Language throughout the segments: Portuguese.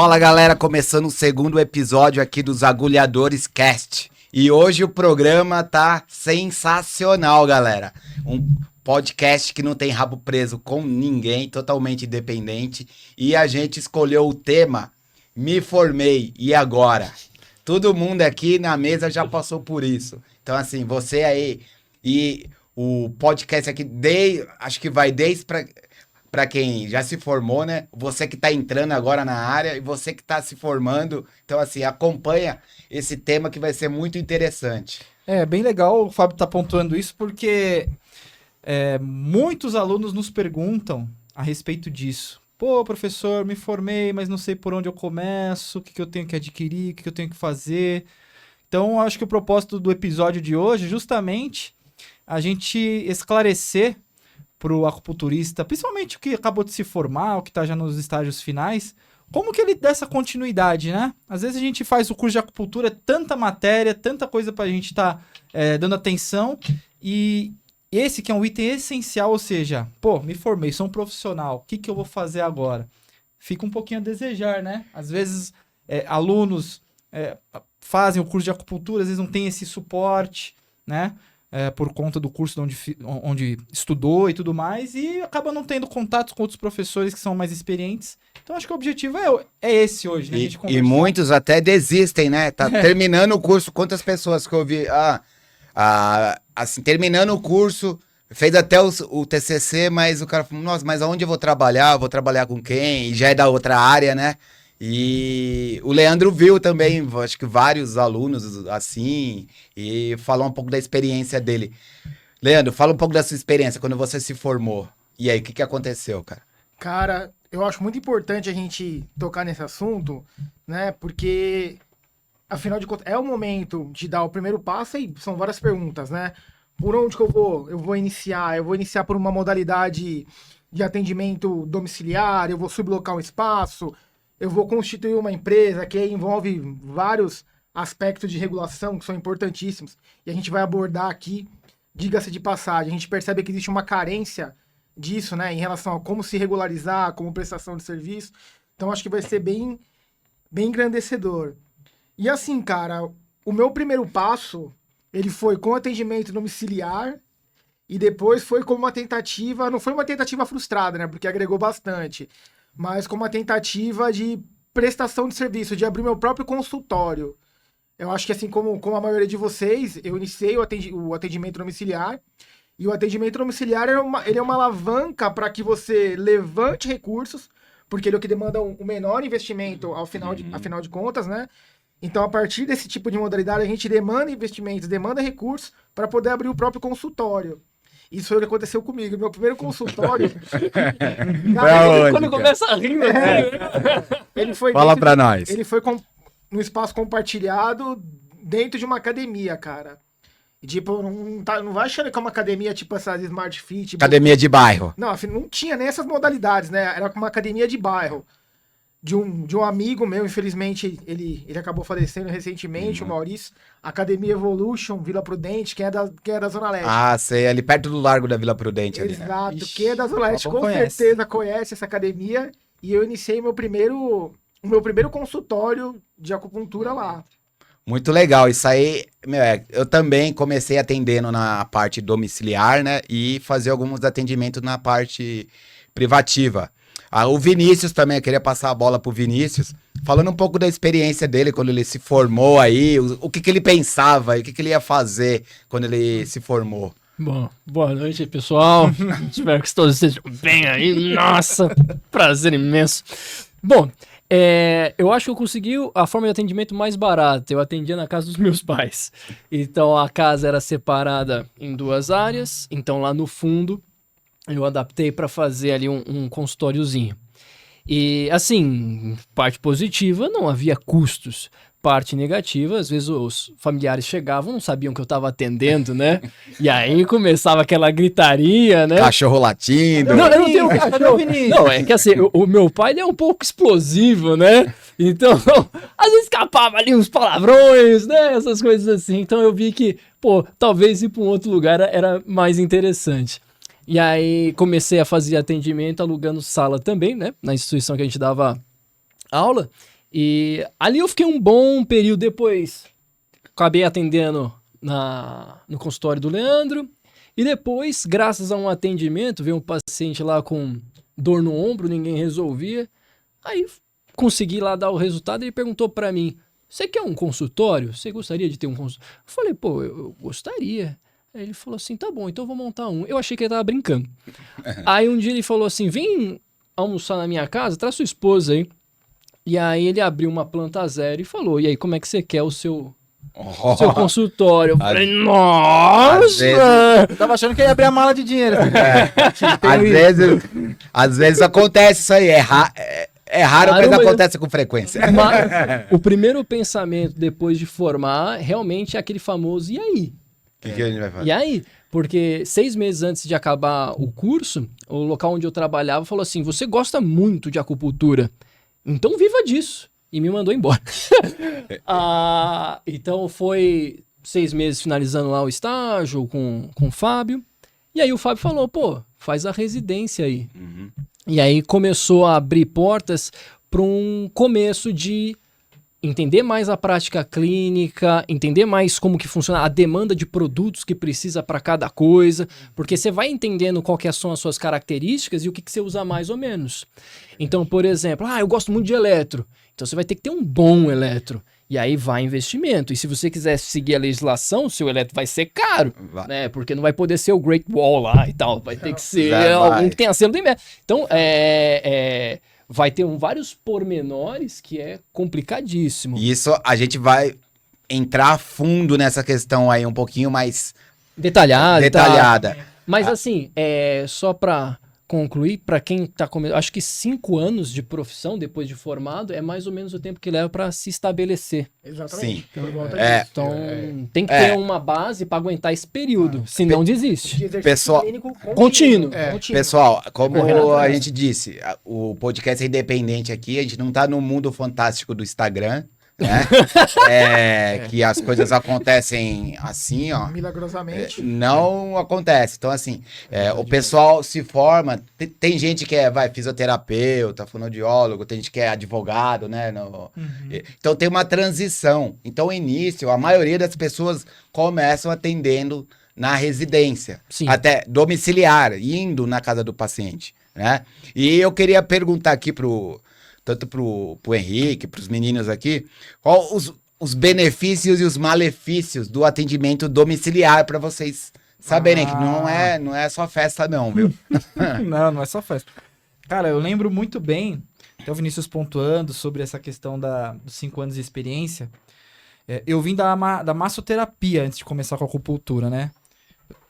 Fala galera, começando o segundo episódio aqui dos Agulhadores Cast. E hoje o programa tá sensacional, galera. Um podcast que não tem rabo preso com ninguém, totalmente independente. E a gente escolheu o tema Me Formei, e agora? Todo mundo aqui na mesa já passou por isso. Então assim, você aí e o podcast aqui, acho que vai desde para quem já se formou, né? Você que tá entrando agora na área e você que tá se formando. Então, assim, acompanha esse tema que vai ser muito interessante. É, bem legal o Fábio tá pontuando isso, porque muitos alunos nos perguntam a respeito disso. Pô, professor, me formei, mas não sei por onde eu começo, o que eu tenho que adquirir, o que eu tenho que fazer. Então, acho que o propósito do episódio de hoje é justamente a gente esclarecer para o acupunturista, principalmente o que acabou de se formar, o que está já nos estágios finais, como que ele dá essa continuidade, né? Às vezes a gente faz o curso de acupuntura, tanta matéria, tanta coisa para a gente estar dando atenção, e esse que é um item essencial, ou seja, pô, me formei, sou um profissional, o que eu vou fazer agora? Fica um pouquinho a desejar, né? Às vezes alunos fazem o curso de acupuntura, às vezes não tem esse suporte, né? Por conta do curso onde estudou e tudo mais, e acaba não tendo contato com outros professores que são mais experientes. Então, acho que o objetivo é esse hoje, né? A gente E muitos até desistem, né? Tá terminando o curso, quantas pessoas que eu vi, assim, terminando o curso, fez até o TCC, mas o cara falou, nossa, mas aonde eu vou trabalhar? Vou trabalhar com quem? E já é da outra área, né? E o Leandro viu também, acho que vários alunos assim, e falou um pouco da experiência dele. Leandro, fala um pouco da sua experiência quando você se formou. E aí, o que aconteceu, cara? Cara, eu acho muito importante a gente tocar nesse assunto, né? Porque, afinal de contas, é o momento de dar o primeiro passo e são várias perguntas, né? Por onde que eu vou? Eu vou iniciar? Eu vou iniciar por uma modalidade de atendimento domiciliar? Eu vou sublocar um espaço? Eu vou constituir uma empresa que envolve vários aspectos de regulação que são importantíssimos. E a gente vai abordar aqui, diga-se de passagem, a gente percebe que existe uma carência disso, né, em relação a como se regularizar, como prestação de serviço. Então, acho que vai ser bem engrandecedor. E assim, cara, o meu primeiro passo, ele foi com atendimento domiciliar e depois foi como uma tentativa, não foi uma tentativa frustrada, né, porque agregou bastante, mas como uma tentativa de prestação de serviço, de abrir meu próprio consultório. Eu acho que assim como a maioria de vocês, eu iniciei o atendimento domiciliar, e o atendimento domiciliar ele é uma alavanca para que você levante recursos, porque ele é o que demanda um menor investimento afinal de contas, né? Então, a partir desse tipo de modalidade, a gente demanda investimentos, demanda recursos para poder abrir o próprio consultório. Isso foi o que aconteceu comigo. Meu primeiro consultório. Cara, quando começa a rir, ele foi Fala pra nós. Ele foi num espaço compartilhado dentro de uma academia, cara. E, tipo, não vai achando que é uma academia tipo essas Smart Fit. Academia de bairro. Não, não tinha nem essas modalidades, né? Era uma academia de bairro. De um amigo meu, infelizmente, ele acabou falecendo recentemente, o Maurício. Academia Evolution, Vila Prudente, quem é da Zona Leste. Ah, sei, ali perto do Largo da Vila Prudente. Exato, ali, né? quem é da Zona Leste com certeza conhece essa academia. E eu iniciei o meu primeiro consultório de acupuntura lá. Muito legal, isso aí, eu também comecei atendendo na parte domiciliar, né, e fazer alguns atendimentos na parte privativa. O Vinícius também, eu queria passar a bola pro Vinícius, falando um pouco da experiência dele quando ele se formou aí, o que ele pensava e o que ele ia fazer quando ele se formou. Bom, boa noite, pessoal. Espero que todos estejam bem aí. Nossa, prazer imenso. Bom, eu acho que eu consegui a forma de atendimento mais barata. Eu atendia na casa dos meus pais. Então, a casa era separada em duas áreas. Então, lá no fundo, eu adaptei para fazer ali um consultóriozinho. E, assim, parte positiva, não havia custos. Parte negativa, às vezes os familiares chegavam, não sabiam que eu tava atendendo, né? E aí começava aquela gritaria, né? Cachorro latindo. Não, eu não tenho cachorro. Não, é que assim, o meu pai ele é um pouco explosivo, né? Então, às vezes escapava ali uns palavrões, né? Essas coisas assim. Então eu vi que, pô, talvez ir para um outro lugar era mais interessante. E aí comecei a fazer atendimento alugando sala também, né? Na instituição que a gente dava aula. E ali eu fiquei um bom período depois. Acabei atendendo no consultório do Leandro. E depois, graças a um atendimento, veio um paciente lá com dor no ombro, ninguém resolvia. Aí consegui lá dar o resultado e ele perguntou pra mim, você quer um consultório? Você gostaria de ter um consultório? Eu falei, pô, eu gostaria. Aí ele falou assim, tá bom, então eu vou montar um. Eu achei que ele tava brincando. Aí um dia ele falou assim, vem almoçar na minha casa, traz sua esposa aí. E aí ele abriu uma planta zero e falou, e aí, como é que você quer o seu consultório? Eu falei, Às nossa! Eu tava achando que ele ia abrir a mala de dinheiro. Às vezes acontece isso aí. É raro, mas Mas- acontece com frequência. Mas o primeiro pensamento depois de formar realmente é aquele famoso, e aí? O que a gente vai fazer? E aí? Porque 6 meses antes de acabar o curso, o local onde eu trabalhava falou assim, você gosta muito de acupuntura, então viva disso. E me mandou embora. Então foi 6 meses finalizando lá o estágio com o Fábio. E aí o Fábio falou, pô, faz a residência aí. Uhum. E aí começou a abrir portas para um começo de entender mais a prática clínica, entender mais como que funciona a demanda de produtos que precisa para cada coisa, porque você vai entendendo qual que são as suas características e o que você usa mais ou menos. Então, por exemplo, eu gosto muito de eletro, então você vai ter que ter um bom eletro. E aí vai investimento. E se você quiser seguir a legislação, o seu eletro vai ser caro, Vai. né? Porque não vai poder ser o Great Wall lá e tal. Vai ter que ser Vai. algum que tenha selo do INME. Então, vai ter vários pormenores que é complicadíssimo. E isso a gente vai entrar a fundo nessa questão aí um pouquinho mais Detalhada. e tal. detalhada. Mas assim, só pra concluir, pra quem tá começando, acho que 5 anos de profissão depois de formado é mais ou menos o tempo que leva pra se estabelecer. Exatamente. Sim. Por volta É. disso. Então, tem que ter uma base pra aguentar esse período, senão De desiste. exercício Pessoal- clínico Contínuo. Contínuo. Pessoal, como correndo a atrás. gente disse, o podcast é independente aqui, a gente não tá no mundo fantástico do Instagram, né? Que as coisas acontecem assim, ó. Milagrosamente. Não acontece. Então, assim, o pessoal se forma. Tem gente que vai fisioterapeuta, fonoaudiólogo, tem gente que é advogado, né? Então, tem uma transição. Então, o início, a maioria das pessoas começam atendendo na residência, Sim. até domiciliar, indo na casa do paciente, né? E eu queria perguntar aqui tanto pro Henrique, pros meninos aqui, qual os benefícios e os malefícios do atendimento domiciliar para vocês saberem que não é só festa não, viu? Não é só festa. Cara, eu lembro muito bem, até o Vinícius pontuando sobre essa questão dos 5 anos de experiência. Eu vim da massoterapia antes de começar com a acupuntura, né?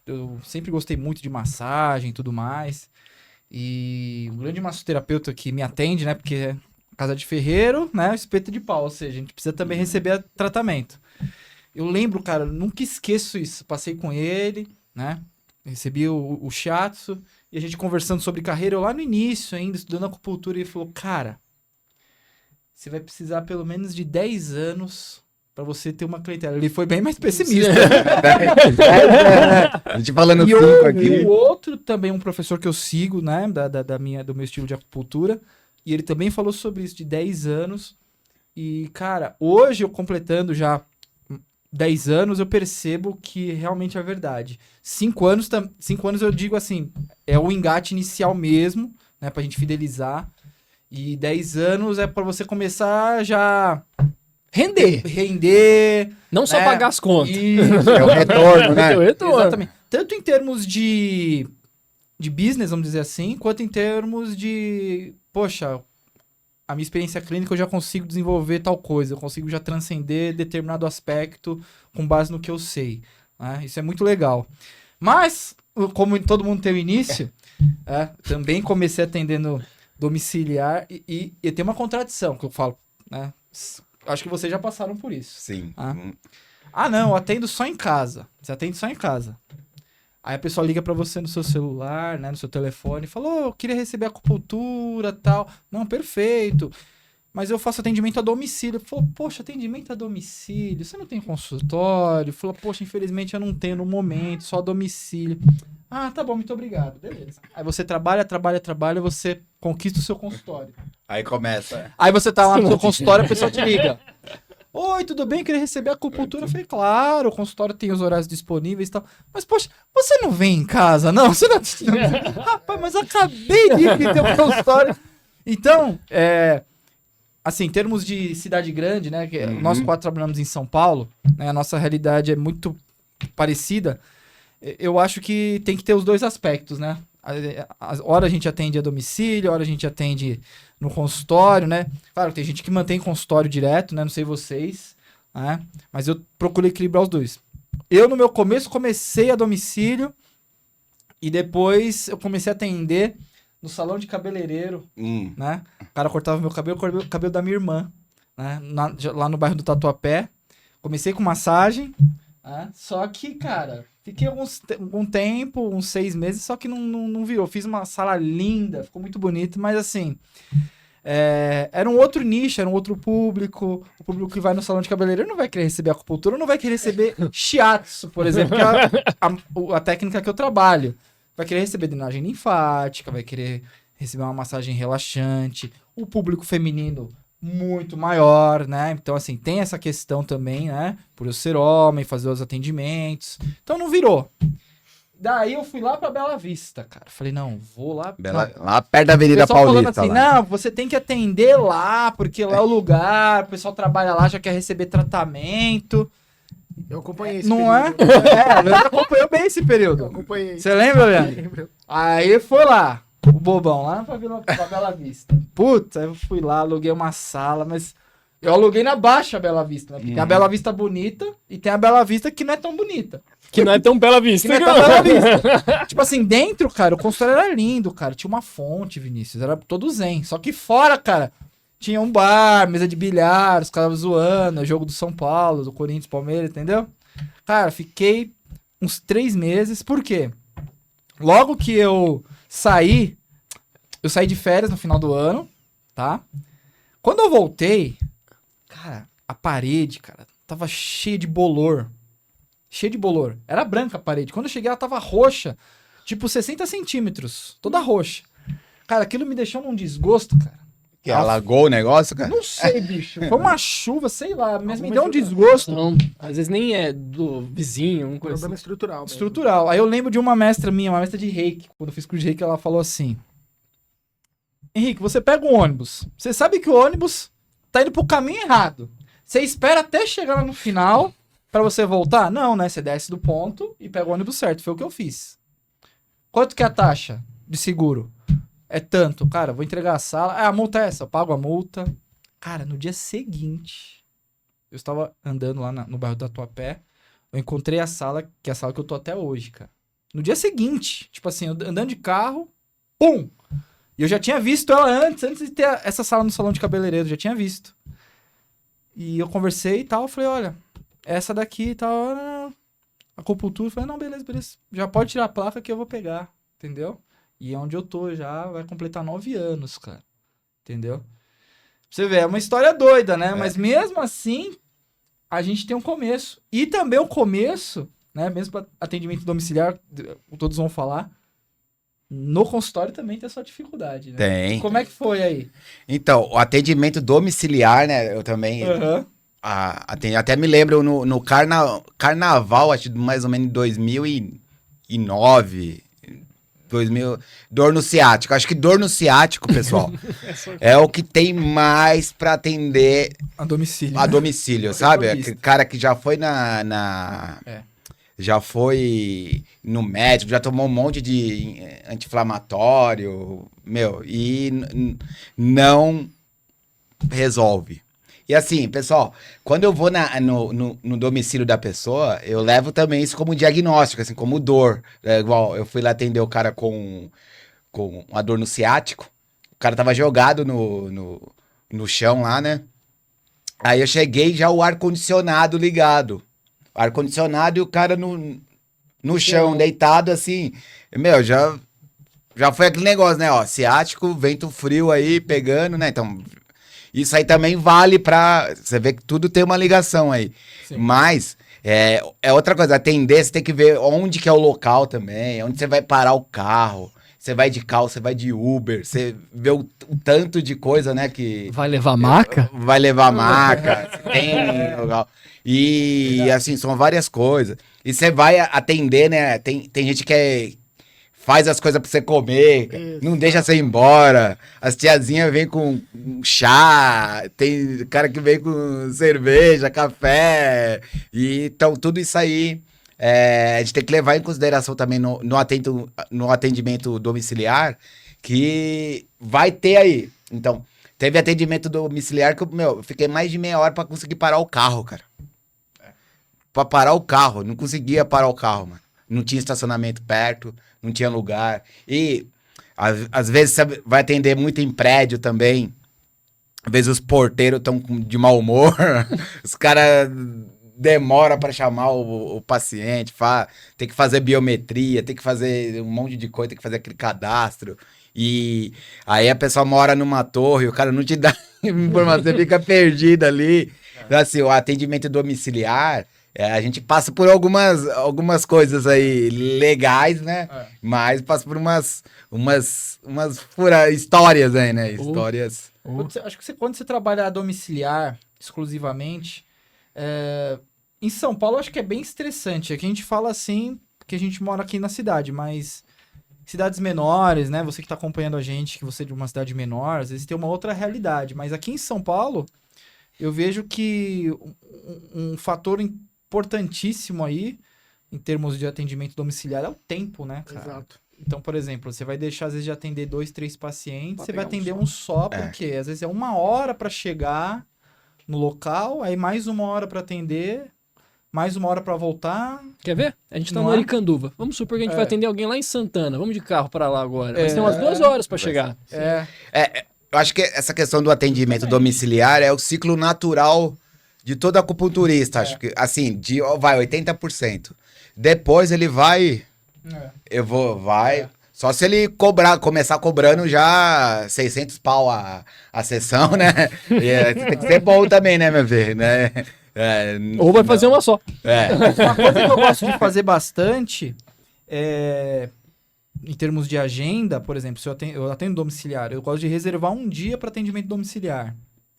Eu sempre gostei muito de massagem e tudo mais. E o grande massoterapeuta que me atende, né? Porque é casa de ferreiro, né? Espeto de pau, ou seja, a gente precisa também receber tratamento. Eu lembro, cara, nunca esqueço isso. Passei com ele, né? Recebi o shiatsu e a gente conversando sobre carreira. Eu lá no início ainda, estudando acupuntura, e ele falou, cara, você vai precisar pelo menos de 10 anos pra você ter uma clientela. Ele foi bem mais pessimista. A gente falando E cinco aqui. o outro também, um professor que eu sigo, né, do meu estilo de acupuntura, e ele também falou sobre isso, de 10 anos. E, cara, hoje eu completando já 10 anos, eu percebo que realmente é verdade. 5 anos eu digo assim, é o engate inicial mesmo, né, pra gente fidelizar. E 10 anos é pra você começar já render. Não só né? pagar as contas. Isso. É o retorno, né? É o retorno. Exatamente. Tanto em termos de business, vamos dizer assim, quanto em termos de, poxa, a minha experiência clínica eu já consigo desenvolver tal coisa, eu consigo já transcender determinado aspecto com base no que eu sei. Né? Isso é muito legal. Mas, como todo mundo tem o início, também comecei atendendo domiciliar e tem uma contradição que eu falo, né? Acho que vocês já passaram por isso. Sim. Não, eu atendo só em casa. Você atende só em casa. Aí a pessoa liga pra você no seu celular, né, no seu telefone, e fala, eu queria receber acupuntura, tal. Não, perfeito. Mas eu faço atendimento a domicílio. Falou, poxa, atendimento a domicílio, você não tem consultório? Falou, poxa, infelizmente eu não tenho no momento, só a domicílio. Ah, tá bom, muito obrigado, beleza. Aí você trabalha, você conquista o seu consultório. Aí começa. Aí você tá lá no seu consultório, a pessoa te liga. Oi, tudo bem? Queria receber a acupuntura. Eu falei, claro, o consultório tem os horários disponíveis e tal. Mas, poxa, você não vem em casa, não? Você não... Rapaz, mas eu acabei de ir ter um consultório. Então, assim, em termos de cidade grande, né? Que nós 4 trabalhamos em São Paulo, né? A nossa realidade é muito parecida. Eu acho que tem que ter os dois aspectos, né? Hora a gente atende a domicílio, hora a gente atende no consultório, né? Claro, tem gente que mantém consultório direto, né? Não sei vocês, né? Mas eu procuro equilibrar os dois. Eu, no meu começo, comecei a domicílio e depois eu comecei a atender no salão de cabeleireiro, né? O cara cortava meu cabelo, cortava o cabelo da minha irmã, né? Lá no bairro do Tatuapé. Comecei com massagem, né? Só que, cara... Fiquei um tempo, uns 6 meses, só que não virou. Fiz uma sala linda, ficou muito bonito, mas assim... era um outro nicho, era um outro público. O público que vai no salão de cabeleireiro não vai querer receber acupuntura, não vai querer receber shiatsu, por exemplo, que é a técnica que eu trabalho. Vai querer receber drenagem linfática, vai querer receber uma massagem relaxante. O público feminino... muito maior, né? Então, assim, tem essa questão também, né? Por eu ser homem, fazer os atendimentos. Então, não virou. Daí, eu fui lá pra Bela Vista, cara. Falei, não, vou lá... Lá perto da Avenida Paulista. Falando assim, não, você tem que atender lá, porque lá é o lugar, o pessoal trabalha lá, já quer receber tratamento. Eu acompanhei esse não período. O Leandro acompanhou bem esse período. Eu acompanhei. Você lembra, Leandro? Lembro. Aí, foi lá. O bobão lá pra Bela Vista. Putz, aí eu fui lá, aluguei uma sala, mas eu aluguei na Baixa Bela Vista, né? Porque tem a Bela Vista bonita e tem a Bela Vista que não é tão bonita. Que não é tão Bela Vista. Que não é tão Bela Vista. Tipo assim, dentro, cara, o consultório era lindo, cara. Tinha uma fonte, Vinícius, era todo zen. Só que fora, cara, tinha um bar, mesa de bilhar, os caras zoando, jogo do São Paulo, do Corinthians, Palmeiras, entendeu? Cara, fiquei uns 3 meses, por quê? Logo que eu saí de férias no final do ano, tá? Quando eu voltei, cara, a parede, cara, tava cheia de bolor. Cheia de bolor. Era branca a parede. Quando eu cheguei, ela tava roxa. Tipo, 60 centímetros. Toda roxa. Cara, aquilo me deixou num desgosto, cara. Que alagou o negócio, cara? Não sei, bicho. Foi uma chuva, sei lá. Mas me deu um desgosto. Não, às vezes nem é do vizinho, uma coisa Problema assim. estrutural. Mesmo. Estrutural. Aí eu lembro de uma mestra minha, uma mestra de reiki. Quando eu fiz curso de reiki, ela falou assim: Henrique, você pega um ônibus. Você sabe que o ônibus tá indo pro caminho errado. Você espera até chegar lá no final pra você voltar? Não, né? Você desce do ponto e pega o ônibus certo. Foi o que eu fiz. Quanto que é a taxa de seguro? É tanto. Cara, vou entregar a sala. A multa é essa. Eu pago a multa. Cara, no dia seguinte, eu estava andando lá no bairro do Tatuapé. Eu encontrei a sala, que é a sala que eu tô até hoje, cara. No dia seguinte, tipo assim, andando de carro, pum! E eu já tinha visto ela antes de ter essa sala no salão de cabeleireiro, já tinha visto. E eu conversei e tal, falei, olha, essa daqui e tal, acupuntura. Falei, não, beleza. Já pode tirar a placa que eu vou pegar, entendeu? E é onde eu tô já, vai completar 9 anos, cara. Entendeu? Você vê, é uma história doida, né? Mas mesmo assim, a gente tem um começo. E também o começo, né? Mesmo para atendimento domiciliar, todos vão falar, no consultório também tem a sua dificuldade, né? Tem. Como é que foi aí? Então, o atendimento domiciliar, né? Eu também... até me lembro no carnaval, acho que mais ou menos em 2009... dor no ciático. Acho que dor no ciático, pessoal, é o que tem mais pra atender a domicílio. A domicílio, sabe? Aquele cara que já foi já foi no médico, já tomou um monte de anti-inflamatório, e não resolve. E assim, pessoal, quando eu vou no domicílio da pessoa, eu levo também isso como diagnóstico, assim, como dor. É igual, eu fui lá atender o cara com uma dor no ciático, o cara tava jogado no chão lá, né? Aí eu cheguei já o ar-condicionado ligado. O ar-condicionado e o cara no chão, deitado assim. Já foi aquele negócio, né? Ó, ciático, vento frio aí, pegando, né? Então... Isso aí também vale pra... Você vê que tudo tem uma ligação aí. Sim. Mas é outra coisa. Atender, você tem que ver onde que é o local também. Onde você vai parar o carro. Você vai de carro, você vai de Uber, você vê o tanto de coisa, né, que... Vai levar maca? Vai levar maca, tem... E, assim, são várias coisas. E você vai atender, né, tem gente que faz as coisas pra você comer, não deixa você ir embora. As tiazinhas vêm com chá, tem cara que vem com cerveja, café. E, então, tudo isso aí... a gente tem que levar em consideração também no atendimento domiciliar, que vai ter aí. Então, teve atendimento domiciliar que eu fiquei mais de meia hora pra conseguir parar o carro, cara. Pra parar o carro, não conseguia parar o carro, mano. Não tinha estacionamento perto, não tinha lugar. E, às vezes, você vai atender muito em prédio também. Às vezes os porteiros estão de mau humor, os caras... demora para chamar o paciente, tem que fazer biometria, tem que fazer um monte de coisa, tem que fazer aquele cadastro. E aí a pessoa mora numa torre, o cara não te dá informação, você fica perdido ali. Então, assim, o atendimento domiciliar, a gente passa por algumas coisas aí legais, né? Mas passa por umas histórias aí, né? Histórias. Acho que quando você trabalha domiciliar exclusivamente, em São Paulo acho que é bem estressante. Aqui a gente fala assim, porque a gente mora aqui na cidade, mas cidades menores, né? Você que está acompanhando a gente, que você é de uma cidade menor, às vezes tem uma outra realidade. Mas aqui em São Paulo, eu vejo que um fator importantíssimo aí, em termos de atendimento domiciliar, é o tempo, né, cara? Exato. Então, por exemplo, você vai deixar, às vezes, de atender 2, 3 pacientes, você vai atender um um só, porque às vezes é 1 hora para chegar no local, aí mais 1 hora para atender, mais 1 hora para voltar. Quer ver? A gente tá Não no é? Aricanduva. Vamos supor que a gente vai atender alguém lá em Santana. Vamos de carro para lá agora. Mas tem umas 2 horas para chegar. Eu acho que essa questão do atendimento domiciliar é o ciclo natural de todo acupunturista. Acho que, assim, vai 80%. Depois ele vai... Só se ele começar cobrando já 600 pau a sessão, né? Tem que ser bom também, né, meu filho? Né? Ou vai fazer uma só. Uma coisa que eu gosto de fazer bastante em termos de agenda, por exemplo, se eu atendo domiciliar, eu gosto de reservar um dia para atendimento domiciliar,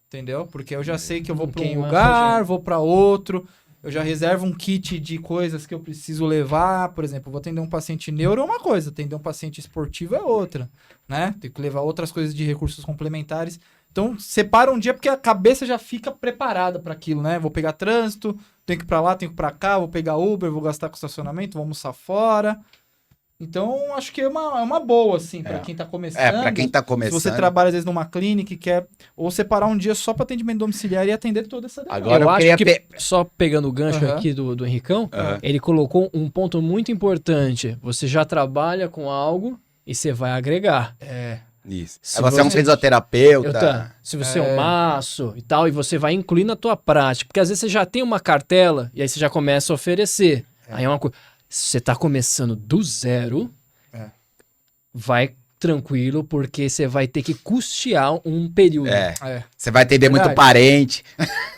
entendeu? Porque eu já sei que eu vou para um lugar, vou para outro, eu já reservo um kit de coisas que eu preciso levar, por exemplo, eu vou atender um paciente neuro é uma coisa, atender um paciente esportivo é outra, né? Tem que levar outras coisas de recursos complementares. Então, separa um dia porque a cabeça já fica preparada para aquilo, né? Vou pegar trânsito, tenho que ir para lá, tenho que ir para cá, vou pegar Uber, vou gastar com estacionamento, vou almoçar fora. Então, acho que é uma boa, assim, para quem tá começando. Para quem tá começando. Se você trabalha, às vezes, numa clínica e quer ou separar um dia só para atendimento domiciliar e atender toda essa demanda. Agora eu acho que, só pegando o gancho aqui do Henricão, ele colocou um ponto muito importante. Você já trabalha com algo e você vai agregar. Isso. Você é um fisioterapeuta. Se você é um maço e tal, e você vai incluir na tua prática. Porque às vezes você já tem uma cartela e aí você já começa a oferecer. Aí é uma coisa... Se você tá começando do zero, vai tranquilo, porque você vai ter que custear um período. Você vai atender muito parente.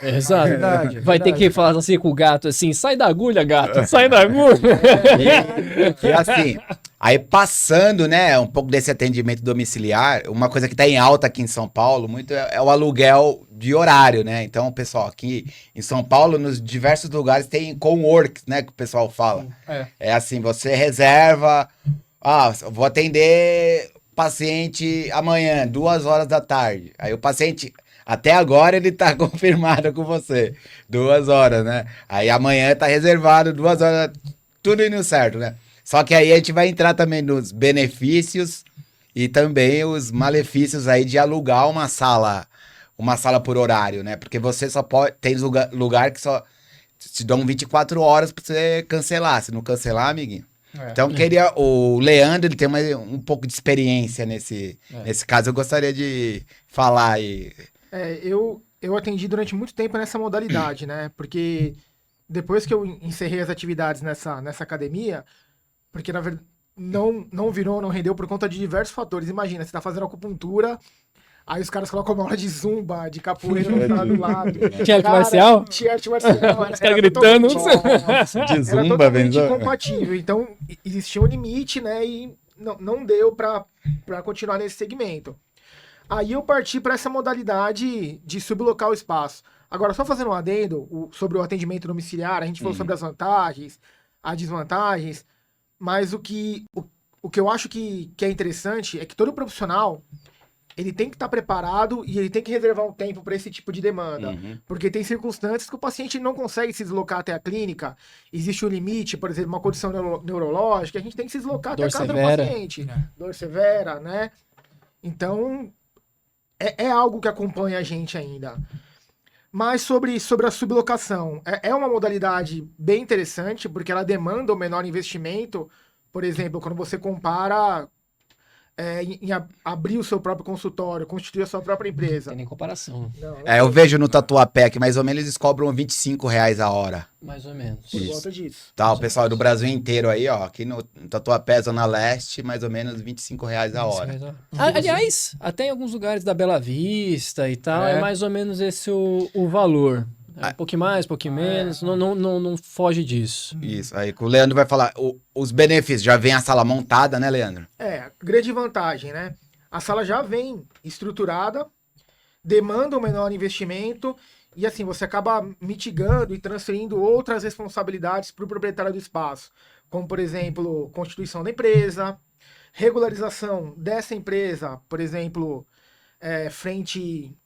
Exato. Verdade. Vai ter que falar assim com o gato, assim, sai da agulha, gato, sai da agulha. E assim, aí passando, né, um pouco desse atendimento domiciliar, uma coisa que tá em alta aqui em São Paulo, muito é o aluguel de horário, né? Então, pessoal, aqui em São Paulo, nos diversos lugares tem coworks, né, que o pessoal fala. É assim, você reserva, vou atender paciente amanhã, 2 horas da tarde. Aí o paciente, até agora ele tá confirmado com você, 2 horas, né? Aí amanhã tá reservado 2 horas, tudo indo certo, né? Só que aí a gente vai entrar também nos benefícios e também os malefícios aí de alugar uma sala por horário, né? Porque você só pode... Tem lugar que só te dão 24 horas pra você cancelar. Se não cancelar, amiguinho. Então, o Leandro, ele tem um pouco de experiência nesse caso. Eu gostaria de falar aí. Eu atendi durante muito tempo nessa modalidade, né? Porque depois que eu encerrei as atividades nessa academia, porque na verdade não rendeu por conta de diversos fatores. Imagina, você tá fazendo acupuntura, aí os caras colocam uma aula de zumba, de capoeira do lado. Tinha arte marcial? Tinha arte marcial. Os caras gritando. De Era zumba, totalmente vendo? incompatível. Então, existia um limite, né? E não deu para continuar nesse segmento. Aí eu parti para essa modalidade de sublocar o espaço. Agora, só fazendo um adendo sobre o atendimento domiciliar, a gente falou sobre as vantagens, as desvantagens, mas o que eu acho que é interessante é que todo profissional ele tem que estar preparado e ele tem que reservar um tempo para esse tipo de demanda. Porque tem circunstâncias que o paciente não consegue se deslocar até a clínica, existe um limite, por exemplo, uma condição neurológica, a gente tem que se deslocar até a casa do paciente. Dor severa, né? Então, é algo que acompanha a gente ainda. Mas sobre a sublocação, é uma modalidade bem interessante, porque ela demanda um menor investimento. Por exemplo, quando você compara em abrir o seu próprio consultório, constituir a sua própria empresa. Tem nem comparação. Não, Eu vejo no Tatuapé que mais ou menos eles cobram R$25 a hora. Mais ou menos. por volta disso. Tá, o pessoal do Brasil inteiro aí, ó, aqui no Tatuapé, Zona Leste, mais ou menos R$25 a hora. Aliás, até em alguns lugares da Bela Vista e tal, é mais ou menos esse o valor. Um pouquinho mais, um pouquinho menos, não foge disso. Isso, aí o Leandro vai falar, os benefícios, já vem a sala montada, né, Leandro? Grande vantagem, né? A sala já vem estruturada, demanda um menor investimento e assim, você acaba mitigando e transferindo outras responsabilidades para o proprietário do espaço, como, por exemplo, constituição da empresa, regularização dessa empresa, por exemplo, frente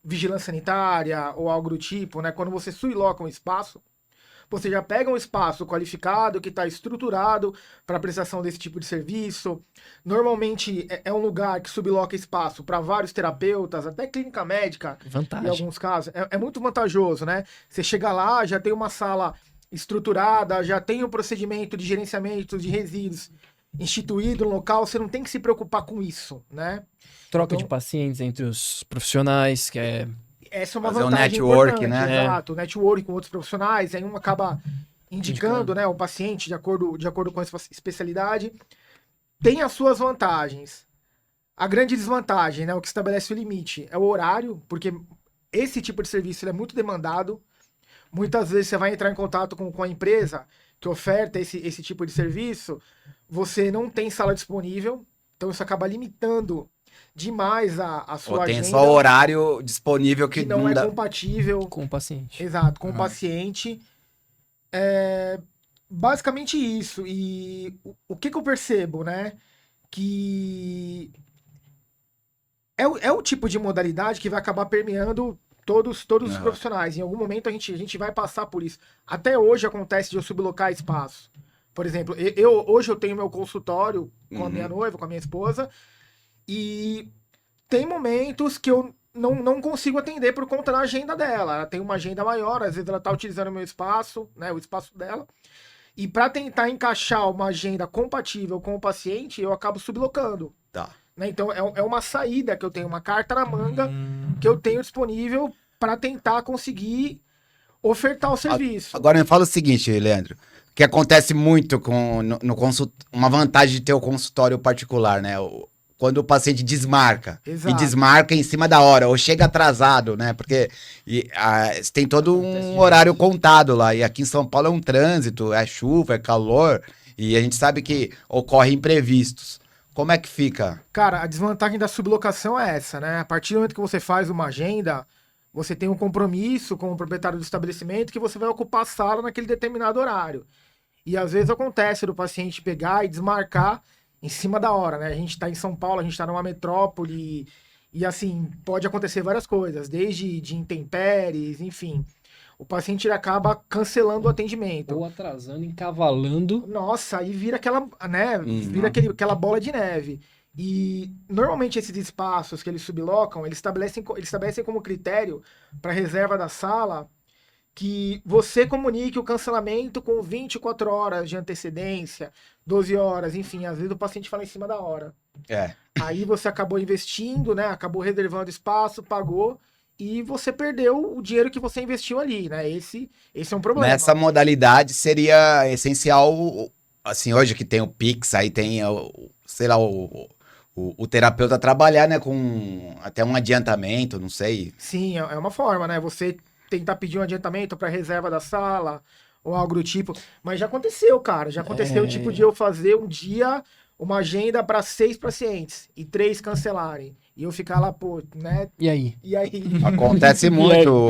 vigilância sanitária ou algo do tipo, né? Quando você subloca um espaço, você já pega um espaço qualificado que está estruturado para a prestação desse tipo de serviço. Normalmente é um lugar que subloca espaço para vários terapeutas, até clínica médica, Vantagem. em alguns casos. É muito vantajoso, né? Você chega lá, já tem uma sala estruturada, já tem um procedimento de gerenciamento de resíduos instituído no local, você não tem que se preocupar com isso, né? Troca de pacientes entre os profissionais, que é... Essa é uma fazer um vantagem network, importante, né? exato, network com outros profissionais, aí um acaba indicando, né, o paciente de acordo com a especialidade. Tem as suas vantagens. A grande desvantagem, né, o que estabelece o limite, é o horário, porque esse tipo de serviço ele é muito demandado. Muitas vezes você vai entrar em contato com a empresa que oferta esse tipo de serviço, você não tem sala disponível, então isso acaba limitando demais a sua agenda. Tem só o horário disponível que não é dá... compatível com o paciente. Exato, com o paciente. Basicamente isso. E o que eu percebo, né? Que é o tipo de modalidade que vai acabar permeando todos os profissionais. Em algum momento a gente vai passar por isso. Até hoje acontece de eu sublocar espaço. Por exemplo, hoje eu tenho meu consultório com a minha noiva, com a minha esposa, e tem momentos que eu não consigo atender por conta da agenda dela. Ela tem uma agenda maior, às vezes ela está utilizando o meu espaço, né, o espaço dela. E para tentar encaixar uma agenda compatível com o paciente, eu acabo sublocando. Tá. Né? Então é uma saída que eu tenho, uma carta na manga que eu tenho disponível para tentar conseguir ofertar o serviço. Agora me fala o seguinte, Leandro, que acontece muito uma vantagem de ter o consultório particular, né? Quando o paciente desmarca. Exato. E desmarca em cima da hora, ou chega atrasado, né? Porque tem todo um horário contado lá. E aqui em São Paulo é um trânsito, é chuva, é calor. E a gente sabe que ocorre imprevistos. Como é que fica? Cara, a desvantagem da sublocação é essa, né? A partir do momento que você faz uma agenda, você tem um compromisso com o proprietário do estabelecimento que você vai ocupar a sala naquele determinado horário. E às vezes acontece do paciente pegar e desmarcar em cima da hora, né? A gente tá em São Paulo, a gente tá numa metrópole e assim, pode acontecer várias coisas, desde de intempéries, enfim. O paciente ele acaba cancelando o atendimento. Ou atrasando, encavalando. Nossa, aí vira aquela, né? Vira aquela bola de neve. E normalmente esses espaços que eles sublocam, eles estabelecem como critério para reserva da sala que você comunique o cancelamento com 24 horas de antecedência, 12 horas, enfim, às vezes o paciente fala em cima da hora. Aí você acabou investindo, né? Acabou reservando espaço, pagou e você perdeu o dinheiro que você investiu ali, né? Esse é um problema. Nessa modalidade seria essencial, assim, hoje que tem o Pix, aí tem, sei lá, o terapeuta trabalhar, né, com até um adiantamento, não sei. Sim, é uma forma, né? Você tentar pedir um adiantamento para reserva da sala ou algo do tipo. Mas já aconteceu, cara. Já aconteceu, tipo, de eu fazer um dia uma agenda para 6 pacientes e 3 cancelarem. E eu ficar lá, pô, né? E aí? E aí? Acontece muito.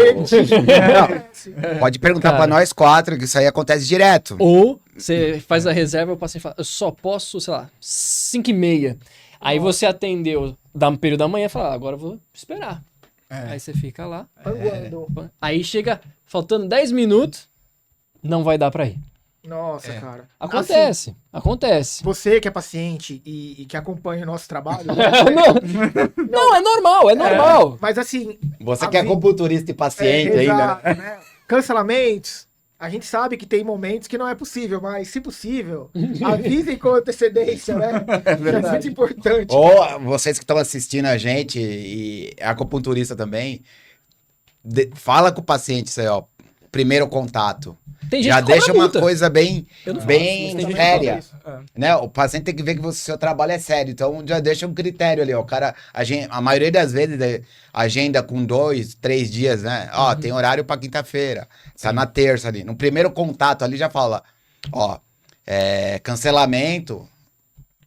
Não, pode perguntar Cara. pra nós 4, que isso aí acontece direto. Ou você faz a reserva e o paciente fala, eu só posso, sei lá, 5h30. Aí você atendeu, dá um período da manhã e fala, agora eu vou esperar. Aí você fica lá. Panguando. Aí chega, faltando 10 minutos, não vai dar pra ir. Nossa, cara. Acontece, acontece. Você que é paciente e que acompanha o nosso trabalho, Não, é normal, é normal. mas assim, Você que é acupunturista e paciente ainda, né? exato, né? Cancelamentos, a gente sabe que tem momentos que não é possível, mas se possível, avisem com antecedência, né? É muito importante. Ou vocês que estão assistindo a gente e é acupunturista também, fala com o paciente isso aí, ó. Primeiro contato. Tem gente Já que cobra deixa uma multa. coisa bem, Eu não faço, bem mas tem gente que séria. cobra isso. Né? O paciente tem que ver que o seu trabalho é sério. Então já deixa um critério ali, ó. O cara, a maioria das vezes, agenda com 2, 3 dias, né? Ó, tem horário pra quinta-feira. Tá na terça ali. No primeiro contato ali já fala, ó, cancelamento,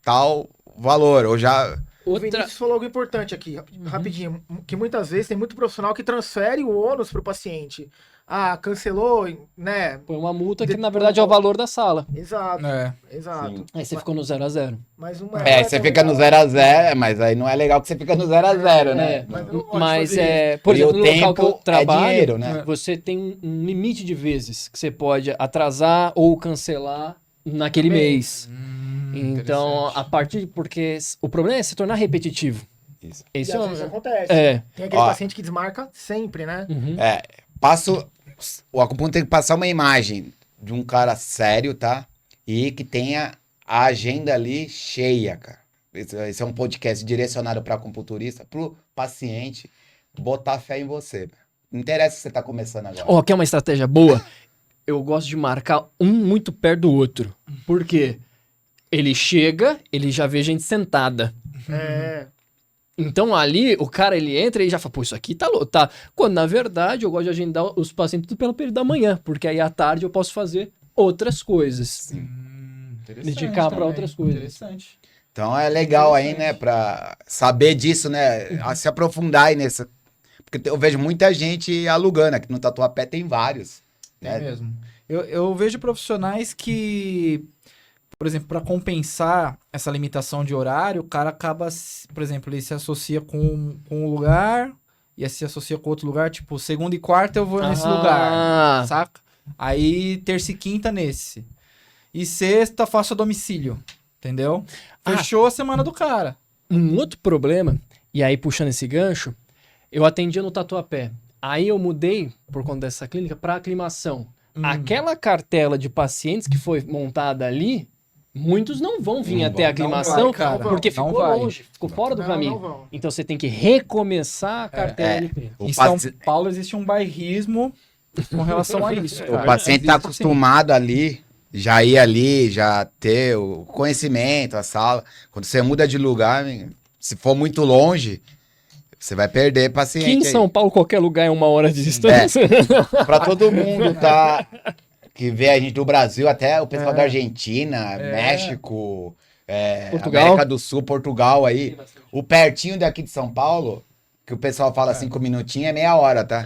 tal valor. Ou já. O Outra... Vinícius falou algo importante aqui, rapidinho, que muitas vezes tem muito profissional que transfere o ônus pro paciente. Ah, cancelou, né? Põe uma multa que, na verdade, é o valor da sala. Exato, É. exato. Sim. Aí você ficou no 0 a 0. Mas não Você tão fica no legal. 0x0, mas aí não é legal que você fica no 0x0, né? É, Mas eu não gosto de Mas, fazer por E exemplo, o no local que eu tempo é trabalho, dinheiro, né? você tem um limite de vezes que você pode atrasar ou cancelar naquele mês. Então, a partir... Porque o problema é se tornar repetitivo. Isso. E Isso às vezes acontece. é. Tem aquele Ó. paciente que desmarca sempre, né? O acupuntor tem que passar uma imagem de um cara sério, tá? E que tenha a agenda ali cheia, cara. Esse é um podcast direcionado para acupunturista, pro paciente botar fé em você. Não interessa se você tá começando agora. Ó, quer uma estratégia boa? Eu gosto de marcar um muito perto do outro. Por quê? Ele chega, ele já vê gente sentada. É. Então ali, o cara, ele entra e já fala, pô, isso aqui tá lotado. Quando, na verdade, eu gosto de agendar os pacientes tudo pelo período da manhã, porque aí à tarde eu posso fazer outras coisas. Dedicar pra outras coisas. Interessante. Então é legal aí, né, pra saber disso, né, a se aprofundar aí nessa. Porque eu vejo muita gente alugando, aqui no Tatuapé tem vários. É Né? mesmo. Eu vejo profissionais que, por exemplo, para compensar essa limitação de horário, o cara acaba, por exemplo, ele se associa com um lugar e se associa com outro lugar, tipo, segunda e quarta eu vou nesse lugar, saca? Aí terça e quinta nesse. E sexta faço a domicílio, entendeu? Fechou a semana do cara. Um outro problema, e aí puxando esse gancho, eu atendia no Tatuapé. Aí eu mudei, por conta dessa clínica, para aclimação. Aquela cartela de pacientes que foi montada ali, muitos não vão vir até a aclimação, vai, cara. porque Não ficou vai. longe, ficou fora do Não, caminho. não vão. Então você tem que recomeçar a cartela de cliente. O Em São paci- Paulo existe um bairrismo com relação a isso, O cara. paciente tá Existe, sim. acostumado ali, já ir ali, já ter o conhecimento, a sala. Quando você muda de lugar, se for muito longe, você vai perder Aqui paciente. em aí. São Paulo, qualquer lugar é 1 hora de distância. Pra todo mundo que vê a gente do Brasil, até o pessoal da Argentina, México, Portugal. América do Sul, Portugal aí. O pertinho daqui de São Paulo, que o pessoal fala 5 minutinhos, é meia hora, tá?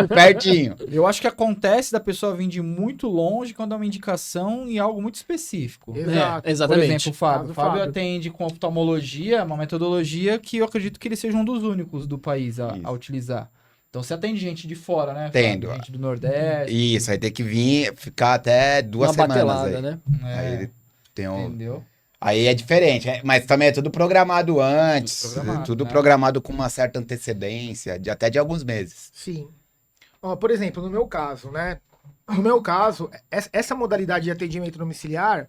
Pertinho. Eu acho que acontece da pessoa vir de muito longe quando é uma indicação em algo muito específico. Exato. Por Exatamente. exemplo, o Fábio. Caso O Fábio Fábio. atende com oftalmologia, uma metodologia que eu acredito que ele seja um dos únicos do país a Isso. utilizar. Então você atende gente de fora, né? Atendo. Fábio? Gente do Nordeste. Isso, aí tem que vir, ficar até 2 Uma semanas batelada, aí. né? Aí ele tem um... Entendeu? Aí é diferente, mas também é tudo programado antes, Tudo programado, tudo né? programado com uma certa antecedência, até de alguns meses. Sim. Ó, por exemplo, no meu caso, né? No meu caso, essa modalidade de atendimento domiciliar,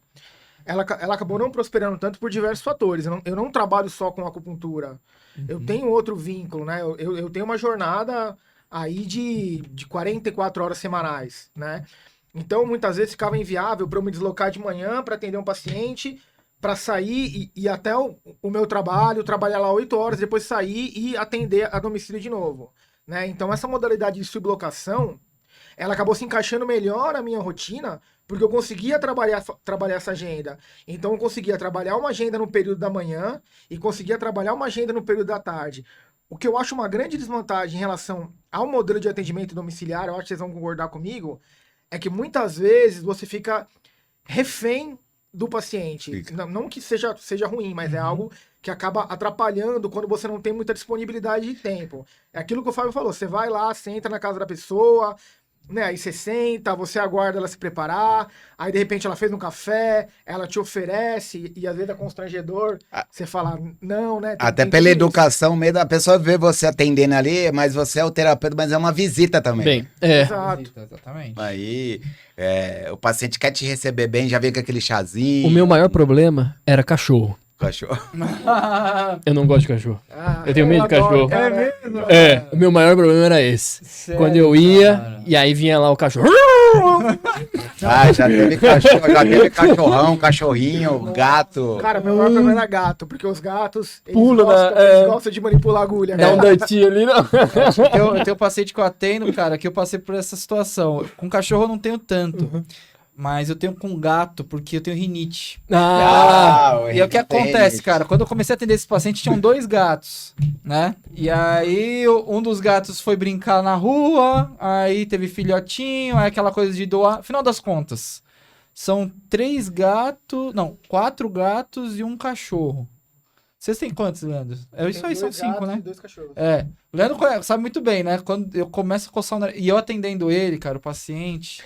ela acabou não prosperando tanto por diversos fatores. Eu não trabalho só com acupuntura. Eu tenho outro vínculo, né? Eu tenho uma jornada aí de 44 horas semanais, né? Então, muitas vezes ficava inviável para eu me deslocar de manhã para atender um paciente, para sair e ir até o meu trabalho, trabalhar lá 8 horas, depois sair e atender a domicílio de novo, né? Então, essa modalidade de sublocação, ela acabou se encaixando melhor na minha rotina, porque eu conseguia trabalhar essa agenda. Então eu conseguia trabalhar uma agenda no período da manhã e conseguia trabalhar uma agenda no período da tarde. O que eu acho uma grande desvantagem em relação ao modelo de atendimento domiciliar, eu acho que vocês vão concordar comigo, é que muitas vezes você fica refém do paciente. Não que seja ruim, mas é algo que acaba atrapalhando quando você não tem muita disponibilidade de tempo. É aquilo que o Fábio falou, você vai lá, você entra na casa da pessoa, né, aí você senta, você aguarda ela se preparar, aí de repente ela fez um café, ela te oferece, e às vezes é constrangedor, você fala, não, né? Até tem pela tudo isso. educação mesmo, a pessoa vê você atendendo ali, mas você é o terapeuta, mas é uma visita também. Bem, Exato. Exatamente. Aí, o paciente quer te receber bem, já vem com aquele chazinho. o meu maior problema era cachorro. Cachorro. Eu não gosto de cachorro. Ah, Eu tenho medo de adoro, cachorro. cara. mesmo? O meu maior problema era esse. Sério, Quando eu ia, cara? e aí vinha lá o cachorro. Já teve cachorro, já teve cachorrão, cachorrinho, gato. Cara, meu maior problema era gato, porque os gatos, eles, Pula, gostam, né? eles gostam de manipular a agulha. Dá um cara. dantinho ali, não. Eu tenho um paciente que eu atendo, cara, que eu passei por essa situação. Com cachorro eu não tenho tanto. Mas eu tenho com gato, porque eu tenho rinite. E é o que acontece, cara? Quando eu comecei a atender esse paciente, tinham 2 gatos, né? E aí, um dos gatos foi brincar na rua, aí teve filhotinho, aí aquela coisa de doar. Final das contas, são 4 gatos e um cachorro. Vocês têm quantos, Leandro? É isso aí, são 5, né? 2 cachorros. É, o Leandro sabe muito bem, né? Quando eu começo a coçar o nariz, e eu atendendo ele, cara, o paciente,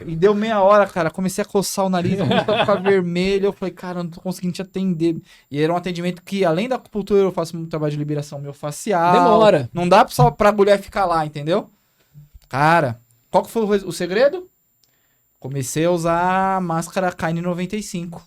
e deu meia hora, cara, comecei a coçar o nariz, começou a ficar vermelho, eu falei, cara, eu não tô conseguindo te atender. E era um atendimento que, além da acupuntura, eu faço um trabalho de liberação miofascial. Demora. Não dá só pra mulher ficar lá, entendeu? Cara, qual que foi o segredo? Comecei a usar a máscara KN95,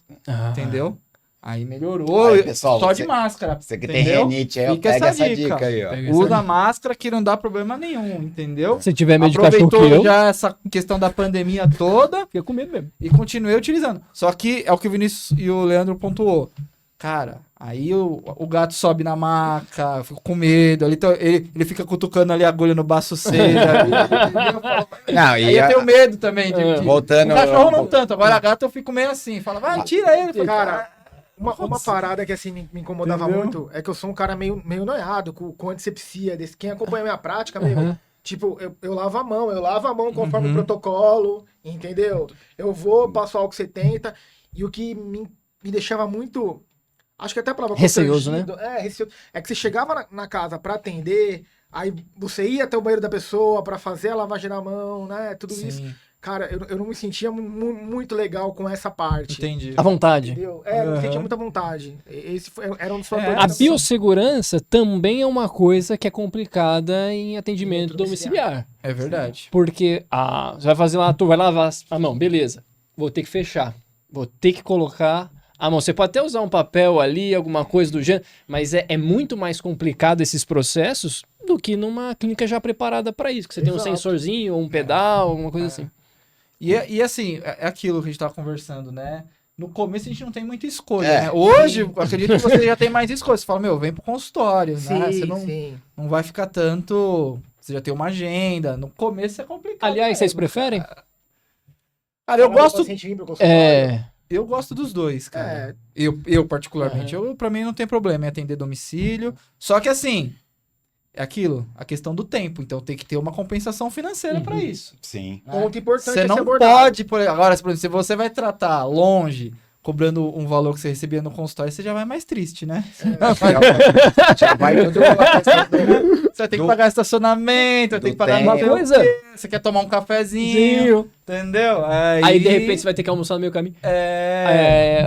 entendeu? Aí melhorou, Aí, pessoal, só você- de máscara. Você que tem entendeu? renite aí, ó, Fica pega essa essa dica. dica aí, ó. Pega Usa máscara que não dá problema nenhum, entendeu? Se tiver medo de cachorro que Aproveitou eu, já essa questão da pandemia toda fica com medo mesmo. e continuei utilizando. Só que é o que o Vinícius e o Leandro pontuou. Cara, aí o gato sobe na maca, eu fico com medo. Ele fica cutucando ali a agulha no baço cedo. Não, Aí eu tenho medo também. voltando- O cachorro não tanto, agora a gata eu fico meio assim. Fala, vai, tira ele. Eu falo, Cara, uma parada que assim me incomodava Entendeu? muito é que eu sou um cara meio noiado com antisepsia. Quem acompanha a minha prática, meu, tipo, eu lavo a mão conforme o protocolo, entendeu? Eu vou, passo álcool 70, e o que me deixava muito, acho que até a palavra Receoso, constrangido, receoso, é que você chegava na casa pra atender, aí você ia até o banheiro da pessoa pra fazer a lavagem da mão, né, tudo isso. Sim, Cara, eu não me sentia muito legal com essa parte. entendi. À vontade. Entendeu? Não Aham. sentia muita vontade. Era um dos fatores. É. A também. biossegurança também é uma coisa que é complicada em atendimento domiciliar. É verdade. Porque você vai fazer lá, tu vai lavar a mão, beleza. Vou ter que fechar. Vou ter que colocar a mão. Você pode até usar um papel ali, alguma coisa do gênero, mas é muito mais complicado esses processos do que numa clínica já preparada para isso. Que você tem um Exato. sensorzinho, ou um pedal, alguma coisa assim. E assim, é aquilo que a gente tava conversando, né? No começo a gente não tem muita escolha, É. né? Hoje, eu acredito que você já tem mais escolha. Você fala, meu, vem pro consultório, né? Sim, Você sim. não vai ficar tanto... Você já tem uma agenda. No começo é complicado. Aliás, vocês mesmo, preferem? Cara, eu Quando o gosto... paciente vir pro consultório, Eu gosto dos dois, cara. É, Eu particularmente. Pra mim não tem problema em atender domicílio. Só que assim, é aquilo, a questão do tempo. Então tem que ter uma compensação financeira pra isso. Sim. ponto importante Você a ser não abordado. pode, agora, por exemplo, se você vai tratar longe, cobrando um valor que você recebia no consultório, você já vai mais triste, né? Já vai tudo Você vai ter que pagar estacionamento, vai ter que pagar tempo. não sei o Coisa. quê, você quer tomar um cafezinho, entendeu? Aí, de repente, você vai ter que almoçar no meio caminho.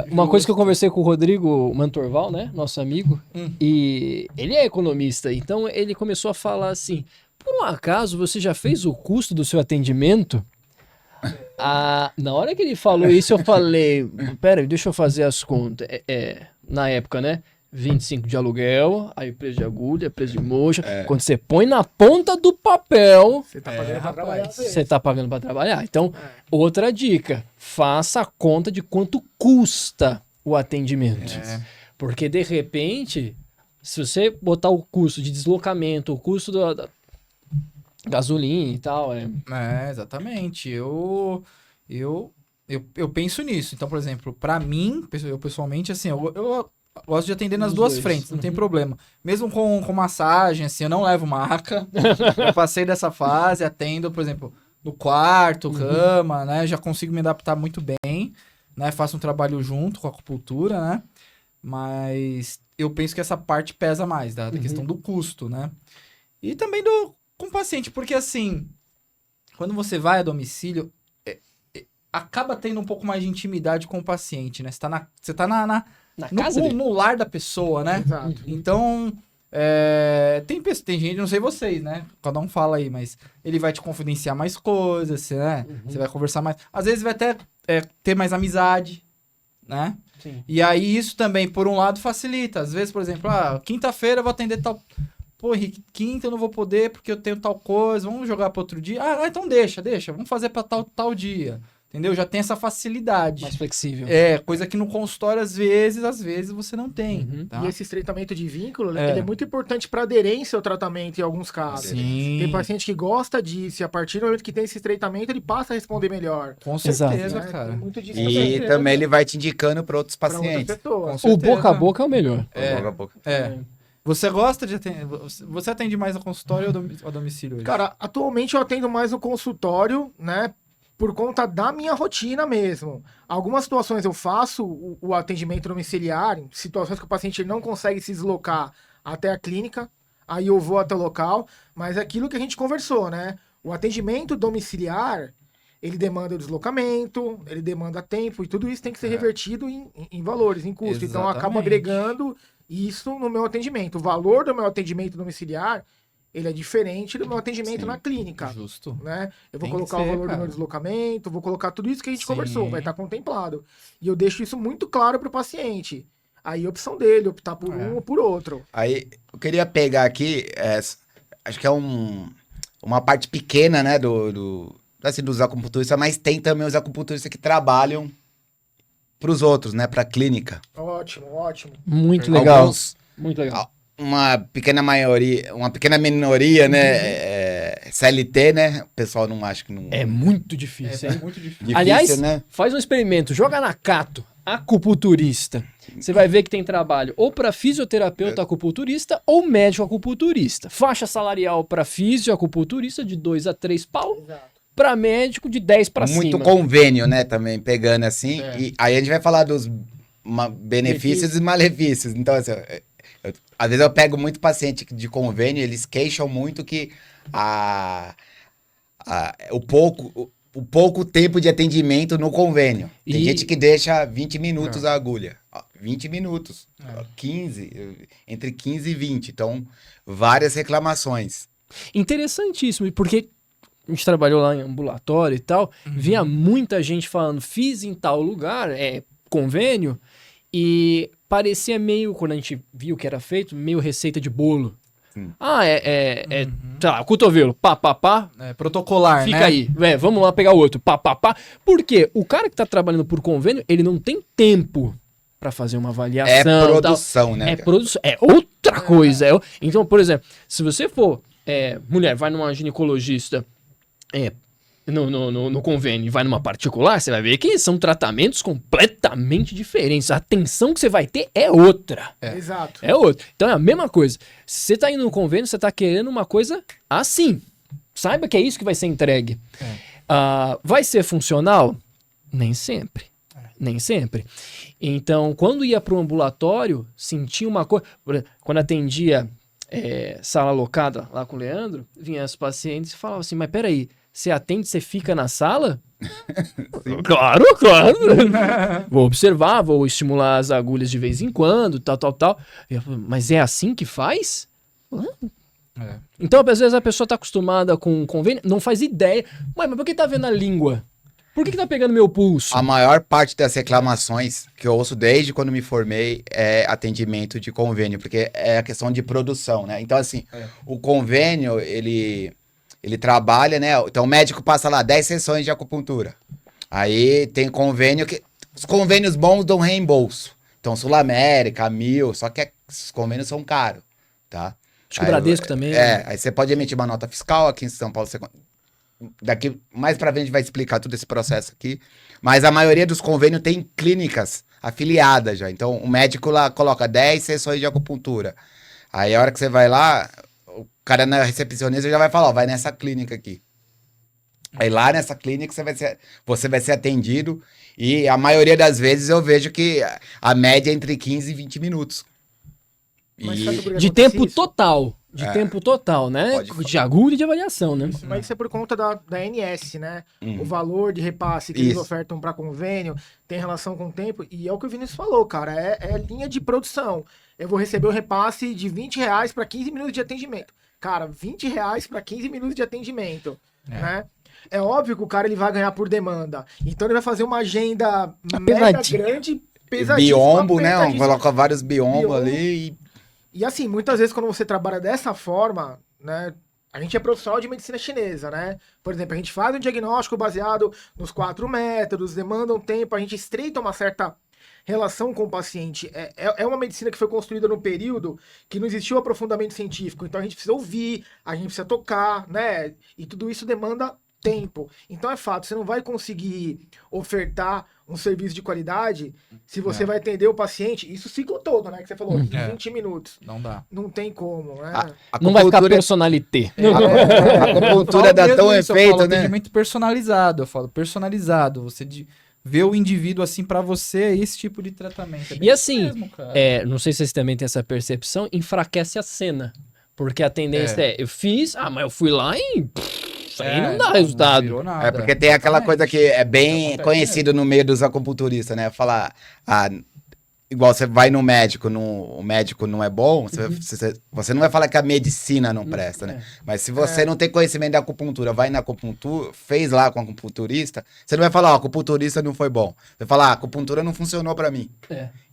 Uma coisa que eu conversei com o Rodrigo Mantorval, né? Nosso amigo, e ele é economista, então ele começou a falar assim, por um acaso você já fez o custo do seu atendimento? Na hora que ele falou isso, eu falei, pera, deixa eu fazer as contas. Na época, né? 25 de aluguel, aí preço de agulha, preço de mocha. Quando você põe na ponta do papel, Você tá pagando pra trabalhar. às vezes. você tá pagando para trabalhar. Então, outra dica, faça a conta de quanto custa o atendimento. Porque, de repente, se você botar o custo de deslocamento, o custo gasolina e tal. Exatamente. Eu penso nisso. Então, por exemplo, pra mim, eu pessoalmente, assim, eu gosto de atender nas Os duas dois. frentes, não tem problema. Mesmo com massagem, assim, eu não levo maca. Eu passei dessa fase, atendo, por exemplo, no quarto, cama, né? Já consigo me adaptar muito bem, né? Faço um trabalho junto com a acupuntura, né? Mas eu penso que essa parte pesa mais, da questão do custo, né? E também com o paciente, porque assim, quando você vai a domicílio, acaba tendo um pouco mais de intimidade com o paciente, né? Você tá Na casa dele. no lar da pessoa, né? Exato. Então, tem gente, não sei vocês, né? Cada um fala aí, mas ele vai te confidenciar mais coisas, né? Você vai conversar mais. Às vezes vai até ter mais amizade, né? Sim. E aí isso também, por um lado, facilita. Às vezes, por exemplo, quinta-feira eu vou atender tal... Pô, Henrique, quinta eu não vou poder porque eu tenho tal coisa, vamos jogar para outro dia? Então deixa, vamos fazer para tal dia. Entendeu? Já tem essa facilidade. Mais flexível. Coisa que no consultório, às vezes você não tem. Tá? E esse estreitamento de vínculo, ele é muito importante para aderência ao tratamento em alguns casos. Sim. Tem paciente que gosta disso e a partir do momento que tem esse estreitamento, ele passa a responder melhor. Com Exato. certeza, Né? cara. Tem muito disso E também ele vai te indicando para outros para outras pacientes. pessoas. Com O certeza. boca a boca é o melhor. Pouco a pouco. Você gosta de atender... Você atende mais no consultório ou a domicílio hoje? Cara, atualmente eu atendo mais no consultório, né? Por conta da minha rotina mesmo. Algumas situações eu faço o atendimento domiciliar, em situações que o paciente não consegue se deslocar até a clínica, aí eu vou até o local, mas é aquilo que a gente conversou, né? O atendimento domiciliar, ele demanda o deslocamento, ele demanda tempo, e tudo isso tem que ser revertido em valores, em custo. Então eu acabo Exatamente. agregando isso no meu atendimento. O valor do meu atendimento domiciliar, ele é diferente do meu atendimento na clínica. Justo. Né? Eu vou Tem que colocar ser, o valor cara. do meu deslocamento, vou colocar tudo isso que a gente Sim. conversou, vai estar contemplado. E eu deixo isso muito claro para o paciente. Aí a opção dele, optar por um ou por outro. Aí eu queria pegar aqui, acho que é uma parte pequena, né, dos acupunturistas, mas tem também os acupunturistas que trabalham para os outros, né, para clínica. Ótimo, ótimo. Muito legal. Alguns, Muito legal. uma pequena minoria, né, CLT, né, o pessoal não acha que não... É muito difícil, hein? muito difícil. difícil, Aliás, né? faz um experimento, joga na Cato, acupunturista. Você vai ver que tem trabalho ou para fisioterapeuta acupunturista ou médico acupunturista. Faixa salarial para fisioacupunturista de 2 a 3 pau, Exato. para médico de 10 para Muito cima. convênio, né, também, pegando assim. E aí a gente vai falar dos benefícios e malefícios. Então, assim, às vezes eu pego muito paciente de convênio, eles queixam muito que o pouco tempo de atendimento no convênio. Tem E- gente que deixa 20 minutos a agulha. 20 minutos. 15, entre 15 e 20. Então, várias reclamações. Interessantíssimo, porque a gente trabalhou lá em ambulatório e tal, via muita gente falando, fiz em tal lugar, convênio, e parecia meio, quando a gente viu que era feito, meio receita de bolo. Sim. Sei lá, cotovelo, pá, Protocolar, fica né? aí, vamos lá pegar o outro, pá. Por quê? O cara que tá trabalhando por convênio, ele não tem tempo pra fazer uma avaliação. É tal. produção, né? É cara? produção, é outra coisa. Então, por exemplo, se você for mulher, vai numa ginecologista no convênio e vai numa particular, você vai ver que são tratamentos completamente diferentes. A atenção que você vai ter é outra. Exato. É outra. Então é a mesma coisa. Se você tá indo no convênio, você tá querendo uma coisa assim. Saiba que é isso que vai ser entregue. Vai ser funcional? Nem sempre. Nem sempre. Então, quando ia para o ambulatório, sentia uma coisa. Quando atendia sala locada lá com o Leandro, vinha os pacientes e falavam assim: mas peraí, você atende, você fica na sala? Claro. Vou observar, vou estimular as agulhas de vez em quando, tal. E eu falo, mas é assim que faz? Então, às vezes a pessoa tá acostumada com convênio, não faz ideia. Mas por que tá vendo a língua? Por que tá pegando meu pulso? A maior parte das reclamações que eu ouço desde quando me formei é atendimento de convênio, porque é a questão de produção, né? Então, assim, o convênio, ele trabalha, né? Então, o médico passa lá 10 sessões de acupuntura. Aí tem convênio que... Os convênios bons dão reembolso. Então, Sul América, 1000, só que esses convênios são caros, tá? Acho que o Bradesco também. Aí você pode emitir uma nota fiscal aqui em São Paulo. Daqui mais pra frente vai explicar todo esse processo aqui. Mas a maioria dos convênios tem clínicas afiliadas já. Então o médico lá coloca 10 sessões de acupuntura. Aí a hora que você vai lá, o cara na recepcionista já vai falar, ó, vai nessa clínica aqui. Aí lá nessa clínica você vai ser atendido e a maioria das vezes eu vejo que a média é entre 15 e 20 minutos. Mas E- sabe por que De acontece tempo isso? total. De tempo total, né? Pode De agulha e de avaliação, né? Mas isso é por conta da ANS, né? Uhum. O valor de repasse que eles Isso. ofertam para convênio tem relação com o tempo. E é o que o Vinícius falou, cara. É linha de produção. Eu vou receber o repasse de R$20 para 15 minutos de atendimento. Cara, R$20 para 15 minutos de atendimento. Né? É óbvio que o cara ele vai ganhar por demanda. Então ele vai fazer uma agenda mega Pesadinha. grande, pesadíssima. biombo, né? apertadíssima. Coloca vários biombos Biombo. ali E assim, muitas vezes quando você trabalha dessa forma, né? A gente é profissional de medicina chinesa, né? Por exemplo, a gente faz um diagnóstico baseado nos 4 métodos, demanda um tempo, a gente estreita uma certa relação com o paciente. É uma medicina que foi construída num período que não existiu aprofundamento científico. Então a gente precisa ouvir, a gente precisa tocar, né? E tudo isso demanda tempo. Então é fato, você não vai conseguir ofertar um serviço de qualidade se você vai atender o paciente, isso o ciclo todo, né? Que você falou, de 20 minutos. Não dá. Não tem como, né? a Não vai ficar acupuntura- personalité. A acupuntura Eu dá falo tão mesmo isso, eu efeito, falo né? atendimento personalizado, eu falo personalizado. Você vê o indivíduo assim pra você, é esse tipo de tratamento. É bem E isso assim, mesmo, cara. não sei se vocês também têm essa percepção, enfraquece a cena. Porque a tendência eu fiz, mas eu fui lá e isso aí não dá resultado. virou nada. É porque tem aquela coisa que é bem Acontece conhecido no meio dos acupunturistas, né? Falar, igual você vai no médico, o médico não é bom, você não vai falar que a medicina não presta, né? Mas se você não tem conhecimento da acupuntura, vai na acupuntura, fez lá com o acupunturista, você não vai falar, ó, acupunturista não foi bom. Você vai falar, a acupuntura não funcionou pra mim.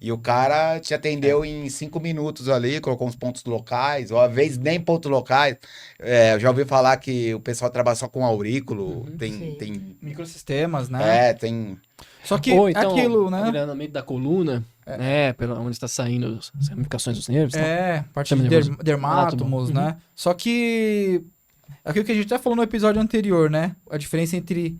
E o cara te atendeu em 5 minutos ali, colocou uns pontos locais, ou às vezes nem pontos locais. Eu já ouvi falar que o pessoal trabalha só com aurículo, Sim. tem... Microsistemas, né? tem... Só que Ou então, aquilo, né? treinamento da coluna, né? Pela onde está saindo as ramificações dos nervos. e tal. Parte Chama de nervoso. dermátomos, Átomo. né? Só que aquilo que a gente até falou no episódio anterior, né? A diferença entre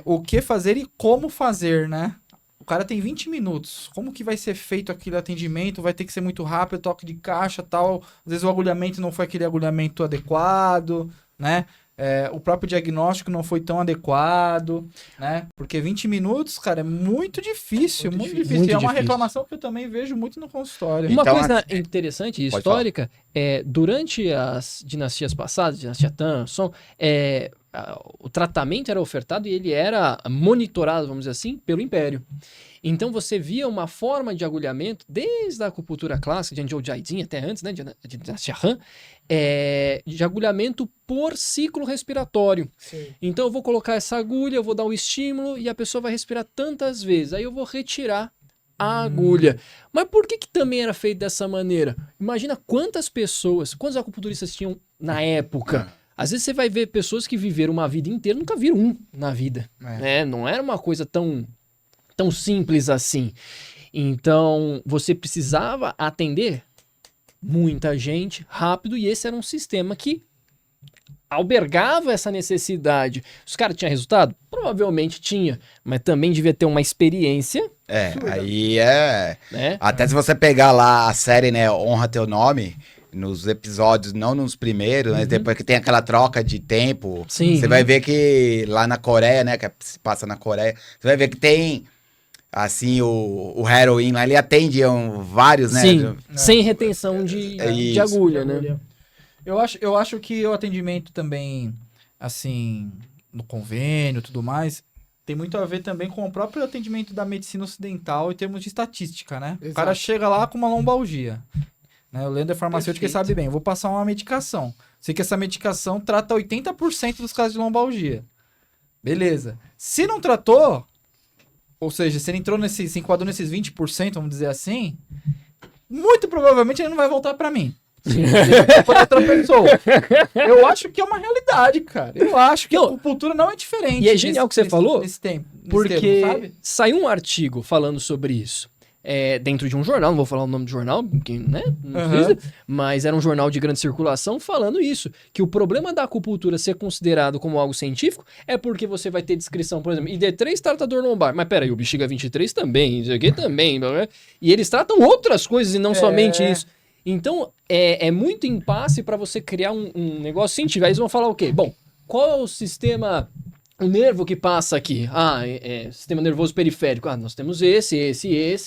o que fazer e como fazer, né? O cara tem 20 minutos. Como que vai ser feito aquele atendimento? Vai ter que ser muito rápido, toque de caixa tal. Às vezes o agulhamento não foi aquele agulhamento adequado, né? O próprio diagnóstico não foi tão adequado, né? Porque 20 minutos, cara, é muito difícil, muito difícil. Muito E é uma difícil. reclamação que eu também vejo muito no consultório. Uma Então, coisa interessante e Pode histórica durante as dinastias passadas, dinastia Tang, Song, o tratamento era ofertado e ele era monitorado, vamos dizer assim, pelo Império. Então você via uma forma de agulhamento, desde a acupuntura clássica, de Zhou Jiajin até antes, né, de dinastia Han, de agulhamento por ciclo respiratório. Sim. Então eu vou colocar essa agulha, eu vou dar o estímulo e a pessoa vai respirar tantas vezes. Aí eu vou retirar a agulha. Mas por que também era feito dessa maneira? Imagina quantos acupunturistas tinham na época. Às vezes você vai ver pessoas que viveram uma vida inteira, nunca viram um na vida. Né? Não era uma coisa tão simples assim. Então você precisava atender muita gente rápido e esse era um sistema que albergava essa necessidade. Os caras tinham resultado? Provavelmente tinha, mas também devia ter uma experiência. Aí né? Até se você pegar lá a série, né, Honra Teu Nome, nos episódios, não nos primeiros, mas depois que tem aquela troca de tempo, Sim. você vai ver que lá na Coreia, né, que se passa na Coreia, você vai ver que tem, assim, o heroin lá, ele atende vários, né? Sim, sem retenção de Isso. agulha, né? Eu acho que o atendimento também, assim, no convênio e tudo mais, tem muito a ver também com o próprio atendimento da medicina ocidental em termos de estatística, né? Exato. O cara chega lá com uma lombalgia. Né? O Leandro é farmacêutico e Perfeito. sabe bem. Eu vou passar uma medicação. Sei que essa medicação trata 80% dos casos de lombalgia. Beleza. Se não tratou, ou seja, se ele se enquadrou nesses 20%, vamos dizer assim, muito provavelmente ele não vai voltar pra mim. Para outra pessoa. Eu acho que é uma realidade, cara. Eu acho que a acupuntura não é diferente. E é genial o que você falou, nesse tempo, porque termo, sabe? saiu um artigo falando sobre isso. dentro de um jornal, não vou falar o nome do jornal, porque, né, não precisa, mas era um jornal de grande circulação falando isso, que o problema da acupuntura ser considerado como algo científico é porque você vai ter descrição, por exemplo, ID3 trata dor lombar, mas peraí, o bexiga 23 também, isso aqui também, né? E eles tratam outras coisas e não somente isso. Então, é muito impasse para você criar um negócio científico. Aí eles vão falar o quê? Bom, qual é o sistema... O nervo que passa aqui, sistema nervoso periférico, nós temos esse,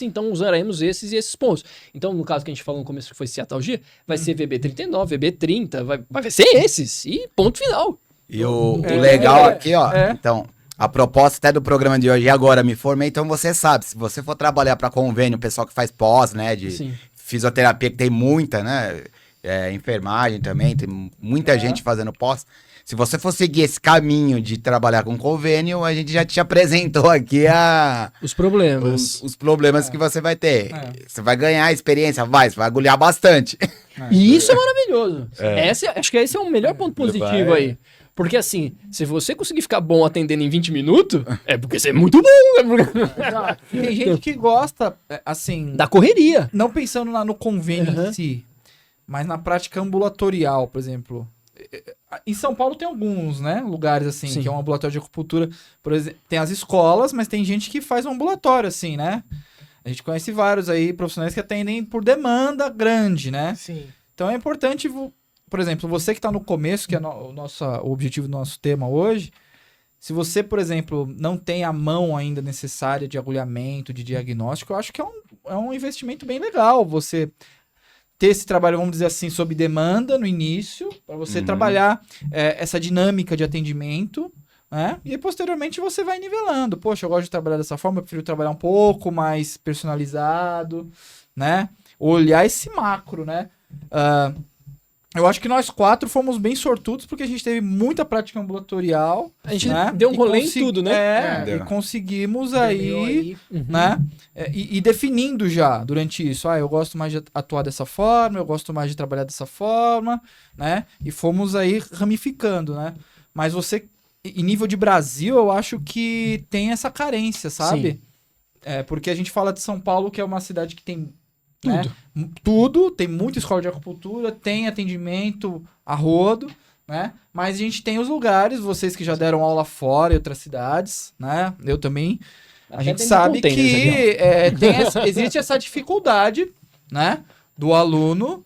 então usaremos esses e esses pontos. Então, no caso que a gente falou no começo que foi ciatalgia, vai ser VB39, VB30, vai ser esses, e ponto final. E o legal aqui, ó, então, a proposta até do programa de hoje, e agora me formei, então você sabe, se você for trabalhar para convênio, o pessoal que faz pós, né, de fisioterapia, que tem muita, né, enfermagem também, tem muita gente fazendo pós. Se você for seguir esse caminho de trabalhar com convênio, a gente já te apresentou aqui os problemas. Os problemas que você vai ter. Você vai ganhar experiência, você vai agulhar bastante. E isso é maravilhoso. Acho que esse é o melhor ponto positivo aí. Porque assim, se você conseguir ficar bom atendendo em 20 minutos, é porque você é muito bom. Tem gente que gosta, assim... Da correria. Não pensando no convênio em si, mas na prática ambulatorial, por exemplo... Em São Paulo tem alguns, né, lugares assim, que é um ambulatório de acupuntura, por exemplo, tem as escolas, mas tem gente que faz um ambulatório assim, né? A gente conhece vários aí profissionais que atendem por demanda grande, né? Sim. Então é importante, por exemplo, você que está no começo, que é o objetivo do nosso tema hoje, se você, por exemplo, não tem a mão ainda necessária de agulhamento, de diagnóstico, eu acho que é um investimento bem legal você... ter esse trabalho, vamos dizer assim, sob demanda no início, para você trabalhar essa dinâmica de atendimento, né? E posteriormente você vai nivelando. Poxa, eu gosto de trabalhar dessa forma, eu prefiro trabalhar um pouco mais personalizado, né? Olhar esse macro, né? Eu acho que nós 4 fomos bem sortudos porque a gente teve muita prática ambulatorial. A gente deu um rolê em tudo, né? E conseguimos aí, né? E definindo já durante isso. Eu gosto mais de atuar dessa forma, eu gosto mais de trabalhar dessa forma, né? E fomos aí ramificando, né? Mas você, em nível de Brasil, eu acho que tem essa carência, sabe? Porque a gente fala de São Paulo, que é uma cidade que tem... Tudo. Né? Tudo, tem muita escola de acupuntura, tem atendimento a rodo, né? Mas a gente tem os lugares, vocês que já deram aula fora em outras cidades, né? Eu também. A gente sabe que existe essa dificuldade, né? Do aluno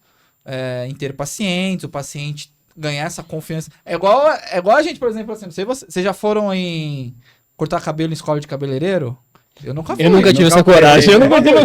em ter pacientes, o paciente ganhar essa confiança. É igual a gente, por exemplo, assim, vocês já foram em cortar cabelo em escola de cabeleireiro? Eu nunca fui. Eu nunca tive essa coragem. Eu não consigo.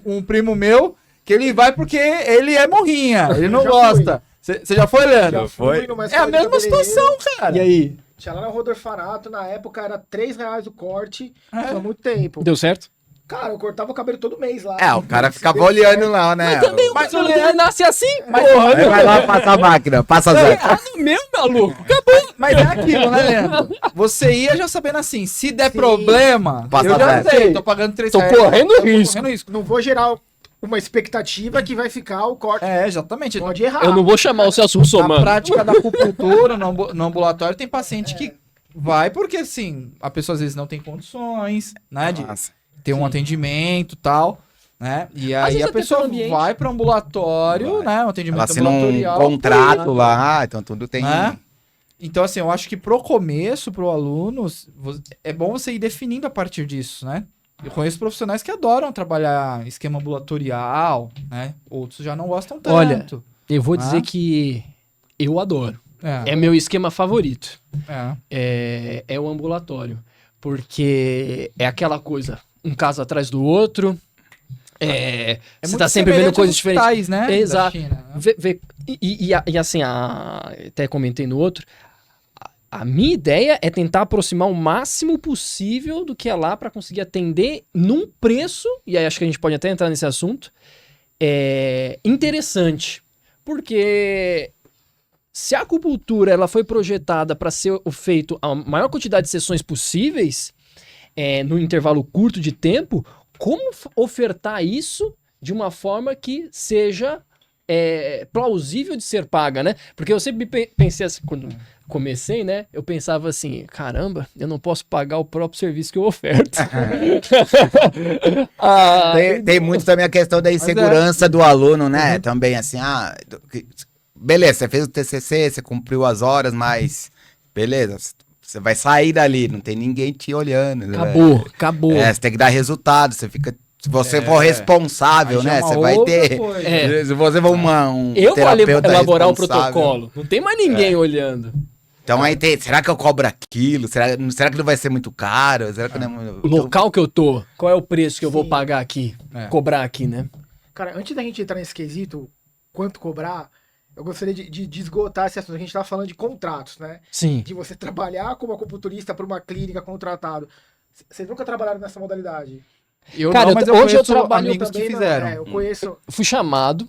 Um primo meu, que ele vai porque ele é morrinha, ele não gosta. Você já foi, Leandro? Já foi. É a mesma situação, cara. E aí? Tinha lá no Rua do Orfanato, na época era R$3 o corte, há muito tempo. Deu certo? Cara, eu cortava o cabelo todo mês lá. O cara ficava olhando lá, né? Mas o Leandro nasce assim. Aí vai lá, passa a máquina, passa a zero. No meu, maluco. Acabou. Mas é aquilo, né, Leandro? Você ia já sabendo assim, se der problema, Passa eu já zero. sei, tô pagando R$3. Tô correndo risco. Não vou gerar uma expectativa que vai ficar o corte. Exatamente. Pode errar. Eu não vou chamar o Celso Russomano. Na prática da acupuntura, no ambulatório, tem paciente que vai porque, assim, a pessoa às vezes não tem condições, né, de ter um atendimento e tal, né? E aí a pessoa vai para o ambulatório, né? Um atendimento ela assina ambulatorial. um contrato lá, então tudo tem... Né? Então, assim, eu acho que pro começo, pro aluno, é bom você ir definindo a partir disso, né? Eu conheço profissionais que adoram trabalhar esquema ambulatorial, né? Outros já não gostam tanto. Olha, eu vou dizer que eu adoro. É meu esquema favorito. É o ambulatório. Porque é aquela coisa, um caso atrás do outro. Você tá sempre vendo coisas diferentes. Né? Exato. China, né? E assim, até comentei no outro. A minha ideia é tentar aproximar o máximo possível do que é lá para conseguir atender num preço, e aí acho que a gente pode até entrar nesse assunto, interessante. Porque se a acupuntura ela foi projetada para ser feito a maior quantidade de sessões possíveis, no intervalo curto de tempo, como ofertar isso de uma forma que seja plausível de ser paga, né? Porque eu sempre pensei assim, quando comecei, né? Eu pensava assim, caramba, eu não posso pagar o próprio serviço que eu oferto. Tem muito também a questão da insegurança do aluno, né? Também assim, beleza, você fez o TCC, você cumpriu as horas, mas beleza, você vai sair dali, não tem ninguém te olhando. Acabou. Você tem que dar resultado, você fica... Se você for responsável, Aí né? já é Você uma vai outra ter... coisa. Se você for Eu vou terapeuta elaborar o responsável. protocolo. Não tem mais ninguém olhando. Então aí tem... Será que eu cobro aquilo? Será que não vai ser muito caro? Será que não é... O local que eu tô, qual é o preço que eu vou Sim. pagar aqui? Cobrar aqui, né? Cara, antes da gente entrar nesse quesito, quanto cobrar, eu gostaria de esgotar esse assunto. A gente tava falando de contratos, né? Sim. De você trabalhar como acupunturista para uma clínica contratado. Vocês nunca trabalharam nessa modalidade? Eu Cara, não, mas hoje eu conheço trabalho amigos que Também não. fizeram. Eu conheço. Fui chamado,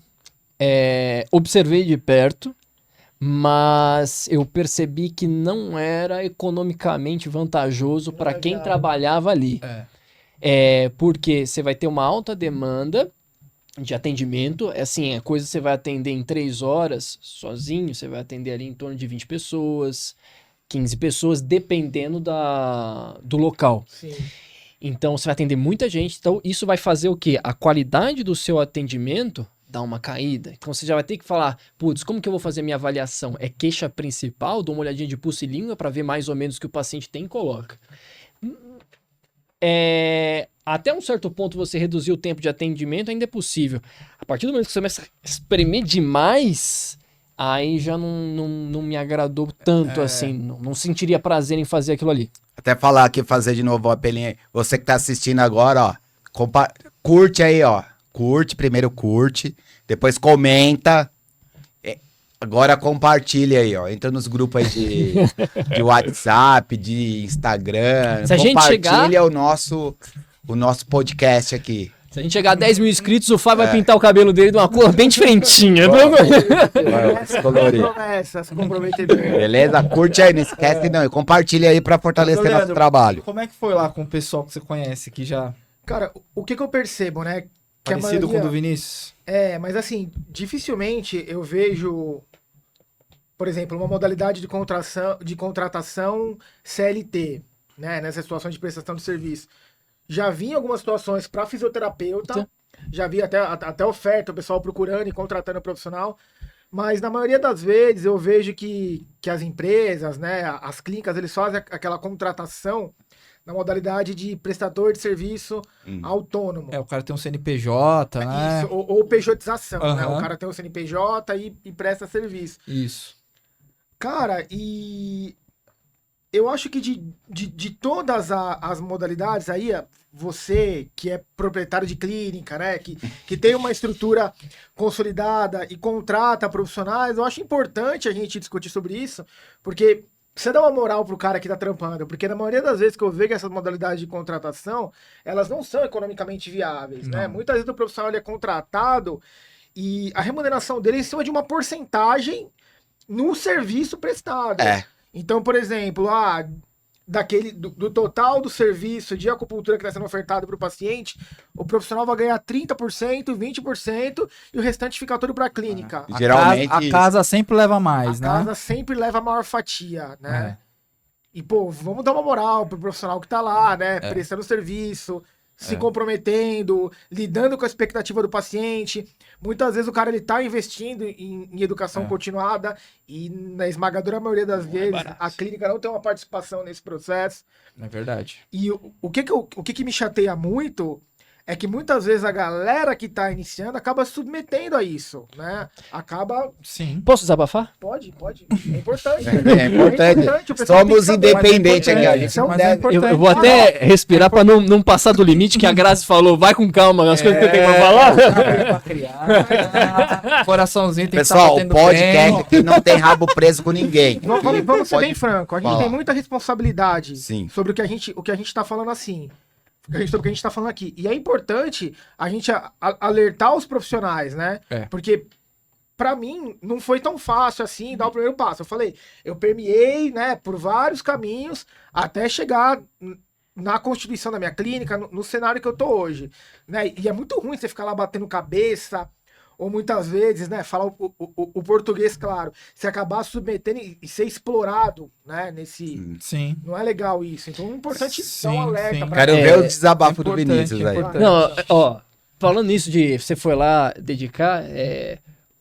observei de perto, mas eu percebi que não era economicamente vantajoso para quem viável. trabalhava ali. Porque você vai ter uma alta demanda de atendimento, é coisa que você vai atender em 3 horas sozinho, você vai atender ali em torno de 20 pessoas, 15 pessoas, dependendo do local. Sim. Então, você vai atender muita gente. Então, isso vai fazer o quê? A qualidade do seu atendimento dá uma caída. Então, você já vai ter que falar, putz, como que eu vou fazer minha avaliação? É queixa principal? Dou uma olhadinha de pulso e língua para ver mais ou menos o que o paciente tem e coloca. Até um certo ponto, você reduzir o tempo de atendimento ainda é possível. A partir do momento que você começa a espremer demais... Aí já não me agradou tanto assim, não sentiria prazer em fazer aquilo ali. Até falar aqui, fazer de novo o apelinho aí. Você que tá assistindo agora, ó, curte aí, ó. Primeiro curte, depois comenta. Agora compartilha aí, ó. Entra nos grupos aí de WhatsApp, de Instagram. Se a gente Compartilha o nosso podcast aqui. Se a gente chegar a 10 mil inscritos, o Fábio vai pintar o cabelo dele de uma cor bem diferentinha. Se comprometer bem. Beleza? Curte aí, não esquece não. E compartilha aí pra fortalecer nosso Leandro, trabalho. Como é que foi lá com o pessoal que você conhece, que já Cara, o que eu percebo, né? Que a parecido com o do maioria- Vinícius? Mas assim, dificilmente eu vejo, por exemplo, uma modalidade de contratação CLT, né? Nessa situação de prestação de serviço. Já vi em algumas situações para fisioterapeuta, já vi até oferta, o pessoal procurando e contratando profissional, mas na maioria das vezes eu vejo que as empresas, né, as clínicas, eles fazem aquela contratação na modalidade de prestador de serviço autônomo. O cara tem um CNPJ, né? Isso, ou pejotização, né? Aham. O cara tem um CNPJ e presta serviço. Isso. Cara, e eu acho que de todas as modalidades aí, você que é proprietário de clínica, né, que tem uma estrutura consolidada e contrata profissionais, eu acho importante a gente discutir sobre isso, porque você dá uma moral pro cara que tá trampando, porque na maioria das vezes que eu vejo essas modalidades de contratação, elas não são economicamente viáveis, né? Não. Muitas vezes o profissional ele é contratado e a remuneração dele é em cima de uma porcentagem no serviço prestado. Então, por exemplo, do total do serviço de acupuntura que está sendo ofertado para o paciente, o profissional vai ganhar 30%, 20% e o restante fica todo para a clínica. Geralmente A casa sempre leva mais, A né? casa sempre leva a maior fatia, né? E, pô, vamos dar uma moral pro profissional que tá lá, né? Prestando serviço, se comprometendo, lidando com a expectativa do paciente. Muitas vezes o cara ele tá investindo em educação continuada e na esmagadora maioria das vezes a clínica não tem uma participação nesse processo. É verdade. E o que me chateia muito é que muitas vezes a galera que tá iniciando acaba submetendo a isso, né? Acaba... Sim. Posso desabafar? Pode. É importante. É importante. o pessoal tem que Somos saber. independentes aqui. A gente Isso é um não deve... Eu vou até respirar pra não passar do limite que a Grazi falou. Vai com calma, as coisas que eu tenho pra falar. Pra criar. Coraçãozinho tem Pessoal, que o estar podcast aqui não tem rabo preso com ninguém. Vamos ser Pode bem franco. A gente falar. tem muita responsabilidade Sim. sobre o que a gente tá falando assim. Sobre o que a gente tá falando aqui. E é importante a gente alertar os profissionais, né? Porque, pra mim, não foi tão fácil assim dar o primeiro passo. Eu falei, eu permeei, né, por vários caminhos até chegar na constituição da minha clínica, no cenário que eu tô hoje, né? E é muito ruim você ficar lá batendo cabeça, ou muitas vezes, né, falar o português, claro, se acabar submetendo e ser explorado, né, nesse... Sim. Não é legal isso. Então é importante Sim, dar um alerta sim. pra Quero ver o desabafo do importante, Vinícius aí. importante. Não, ó, falando nisso de você foi lá dedicar,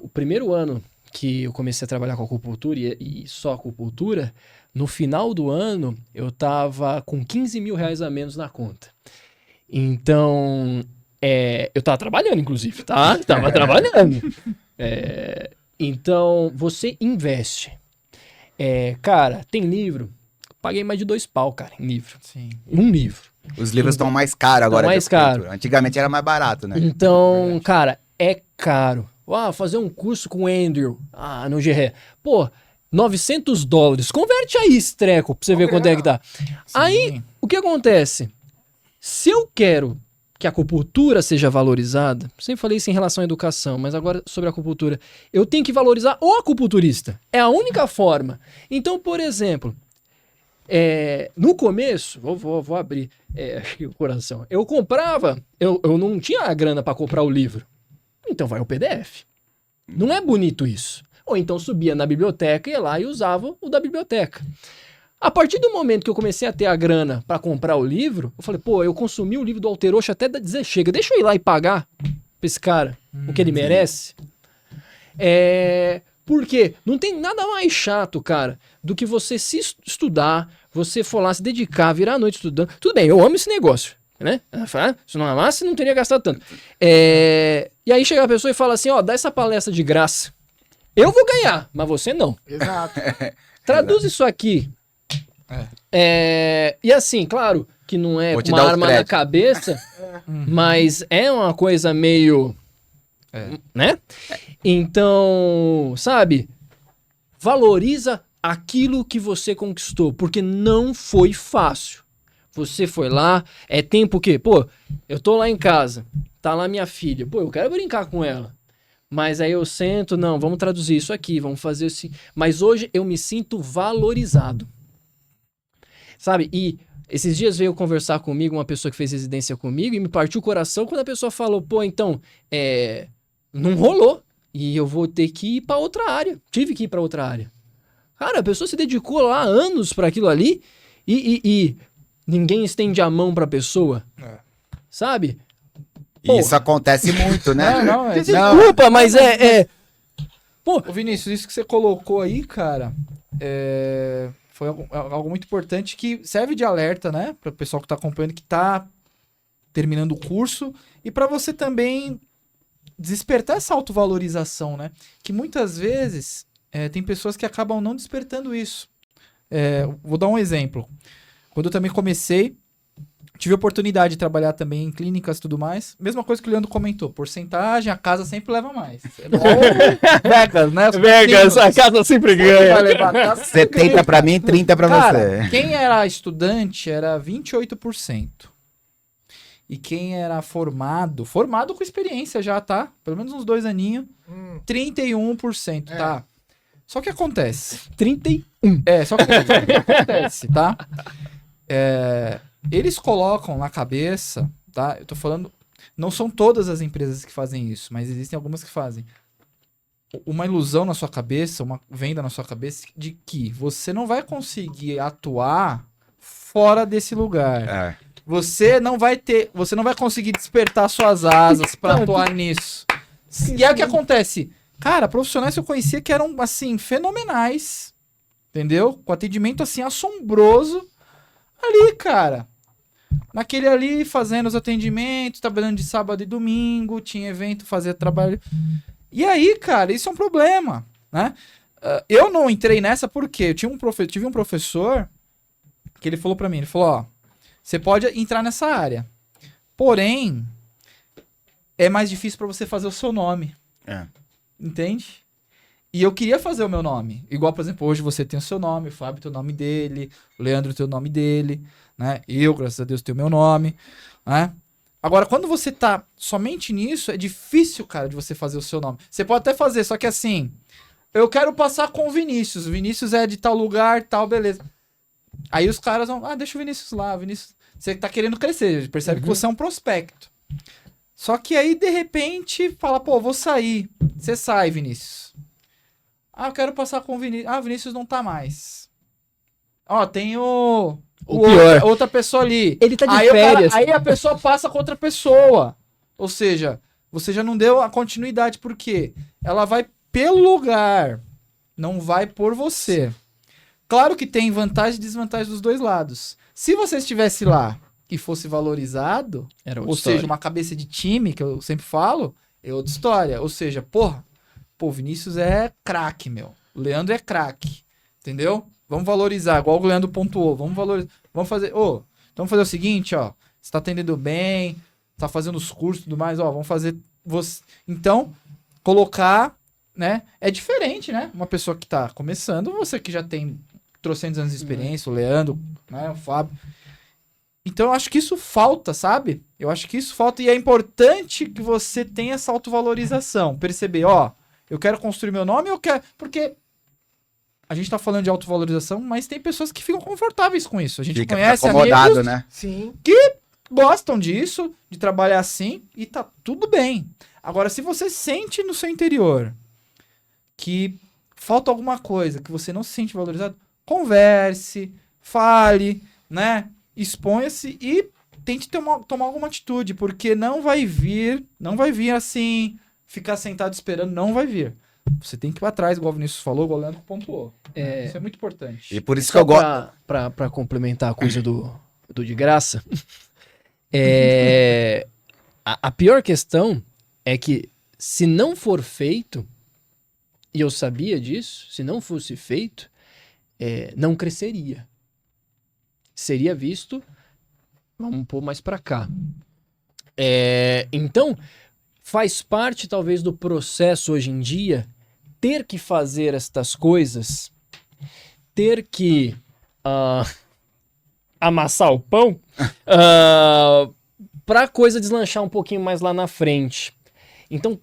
o primeiro ano que eu comecei a trabalhar com acupuntura e só acupuntura, no final do ano eu tava com 15 mil reais a menos na conta. Então, eu tava trabalhando, inclusive, tá? Tava trabalhando. Então, você investe. Cara, tem livro. Paguei mais de 2 pau, cara, em livro. Sim. Um livro. Os livros estão mais caros agora. mais que a caro. cultura. Antigamente era mais barato, né? Então, cara, é caro. Fazer um curso com o Andrew, no GRE. Pô, $900. Converte aí esse treco pra você ver quanto é que tá. Aí, o que acontece? Se eu quero que a acupuntura seja valorizada, sempre falei isso em relação à educação, mas agora sobre a acupuntura, eu tenho que valorizar o acupunturista. É a única forma. Então, por exemplo, no começo, vou abrir aqui o coração. Eu comprava, eu não tinha a grana para comprar o livro. Então vai o PDF. Não é bonito isso. Ou então subia na biblioteca, ia lá e usava o da biblioteca. A partir do momento que eu comecei a ter a grana para comprar o livro, eu falei, pô, eu consumi o livro do Alterocho até dizer chega, deixa eu ir lá e pagar pra esse cara o que ele merece. Porque não tem nada mais chato, cara, do que você se estudar, você for lá se dedicar, virar a noite estudando. Tudo bem, eu amo esse negócio, né? Se não amasse, não teria gastado tanto. E aí chega a pessoa e fala assim, dá essa palestra de graça. Eu vou ganhar, mas você não. Exato. Traduz isso aqui. E assim, claro que não é Vou te uma dar os arma na créditos. cabeça, mas é uma coisa meio... né? Então, sabe? Valoriza aquilo que você conquistou, porque não foi fácil. Você foi lá, é tempo que... Pô, eu tô lá em casa, tá lá minha filha. Pô, eu quero brincar com ela. Mas aí eu sento, não, vamos traduzir isso aqui, vamos fazer assim. Mas hoje eu me sinto valorizado. Sabe? E esses dias veio conversar comigo uma pessoa que fez residência comigo e me partiu o coração quando a pessoa falou, pô, então, não rolou. E eu vou ter que ir pra outra área. Tive que ir pra outra área. Cara, a pessoa se dedicou lá anos pra aquilo ali e ninguém estende a mão pra pessoa. Sabe? E isso acontece muito, né? Não, Desculpa, mas Pô, Ô Vinícius, isso que você colocou aí, cara, foi algo muito importante que serve de alerta, né? Para o pessoal que tá acompanhando, que tá terminando o curso e para você também despertar essa autovalorização, né? Que muitas vezes tem pessoas que acabam não despertando isso. Vou dar um exemplo. Quando eu também comecei, tive a oportunidade de trabalhar também em clínicas e tudo mais. Mesma coisa que o Leandro comentou. Porcentagem, a casa sempre leva mais. Vegas, né? Vegas, a casa sempre ganha. Vai levar a casa sempre 70 pra mim, 30 pra Cara, você. quem era estudante era 28%. E quem era formado com experiência já, tá? Pelo menos uns 2 aninhos, 31%, tá? Só que acontece. 31. Só que acontece, tá? Eles colocam na cabeça, tá? Eu tô falando, não são todas as empresas que fazem isso, mas existem algumas que fazem. Uma ilusão na sua cabeça, uma venda na sua cabeça de que você não vai conseguir atuar fora desse lugar. Você não vai conseguir despertar suas asas pra atuar nisso. E aí o que acontece? Cara, profissionais que eu conhecia que eram, assim, fenomenais. Entendeu? Com atendimento, assim, assombroso. Ali, cara. Naquele ali, fazendo os atendimentos, trabalhando de sábado e domingo, tinha evento, fazia trabalho. E aí, cara, isso é um problema, né? Eu não entrei nessa porque eu tive um professor que ele falou pra mim, ele falou, ó, você pode entrar nessa área, porém, é mais difícil pra você fazer o seu nome. Entende? E eu queria fazer o meu nome. Igual, por exemplo, hoje você tem o seu nome, o Fábio tem o nome dele, o Leandro tem o nome dele, né? Eu, graças a Deus, tenho o meu nome, né? Agora, quando você tá somente nisso, é difícil, cara, de você fazer o seu nome. Você pode até fazer, só que assim, eu quero passar com o Vinícius. O Vinícius é de tal lugar, tal, beleza. Aí os caras vão, deixa o Vinícius lá, Vinícius. Você tá querendo crescer, percebe que você é um prospecto. Só que aí, de repente, fala, pô, vou sair. Você sai, Vinícius. Ah, eu quero passar com o Vinícius. Ah, o Vinícius não tá mais. Ó, tem o pior. outra pessoa ali. Ele tá de aí férias. aí a pessoa passa com outra pessoa. Ou seja, você já não deu a continuidade. Por quê? Ela vai pelo lugar. Não vai por você. Claro que tem vantagem e desvantagem dos dois lados. Se você estivesse lá e fosse valorizado, Era outra ou história. seja, uma cabeça de time, que eu sempre falo, é outra história. Ou seja, porra, pô, Vinícius é craque, meu. O Leandro é craque. Entendeu? Vamos valorizar, igual o Leandro pontuou. Vamos valorizar. Vamos fazer. Então vamos fazer o seguinte, ó. Você tá atendendo bem, tá fazendo os cursos e tudo mais, ó. Vamos fazer. Então, colocar, né? É diferente, né? Uma pessoa que tá começando, você que já tem trocentos anos de experiência, o Leandro, né? O Fábio. Então eu acho que isso falta, sabe? Eu acho que isso falta e é importante que você tenha essa autovalorização. Perceber, ó, eu quero construir meu nome, eu quero. Porque a gente tá falando de autovalorização, mas tem pessoas que ficam confortáveis com isso. A gente Fica conhece acomodado, amigos né? Sim. gostam disso, de trabalhar assim, e tá tudo bem. Agora, se você sente no seu interior que falta alguma coisa, que você não se sente valorizado, converse, fale, né? Exponha-se e tente tomar alguma atitude, porque não vai vir assim, ficar sentado esperando, não vai vir. Você tem que ir atrás, igual o Vinícius falou, igual o Leandro pontuou. Isso é muito importante. E por isso que Só eu gosto. pra complementar a coisa do de graça, a pior questão é que se não for feito, e eu sabia disso, se não fosse feito, não cresceria. Seria visto, vamos pôr mais pra cá. Então, faz parte talvez do processo hoje em dia ter que fazer estas coisas, ter que amassar o pão pra coisa deslanchar um pouquinho mais lá na frente. Então,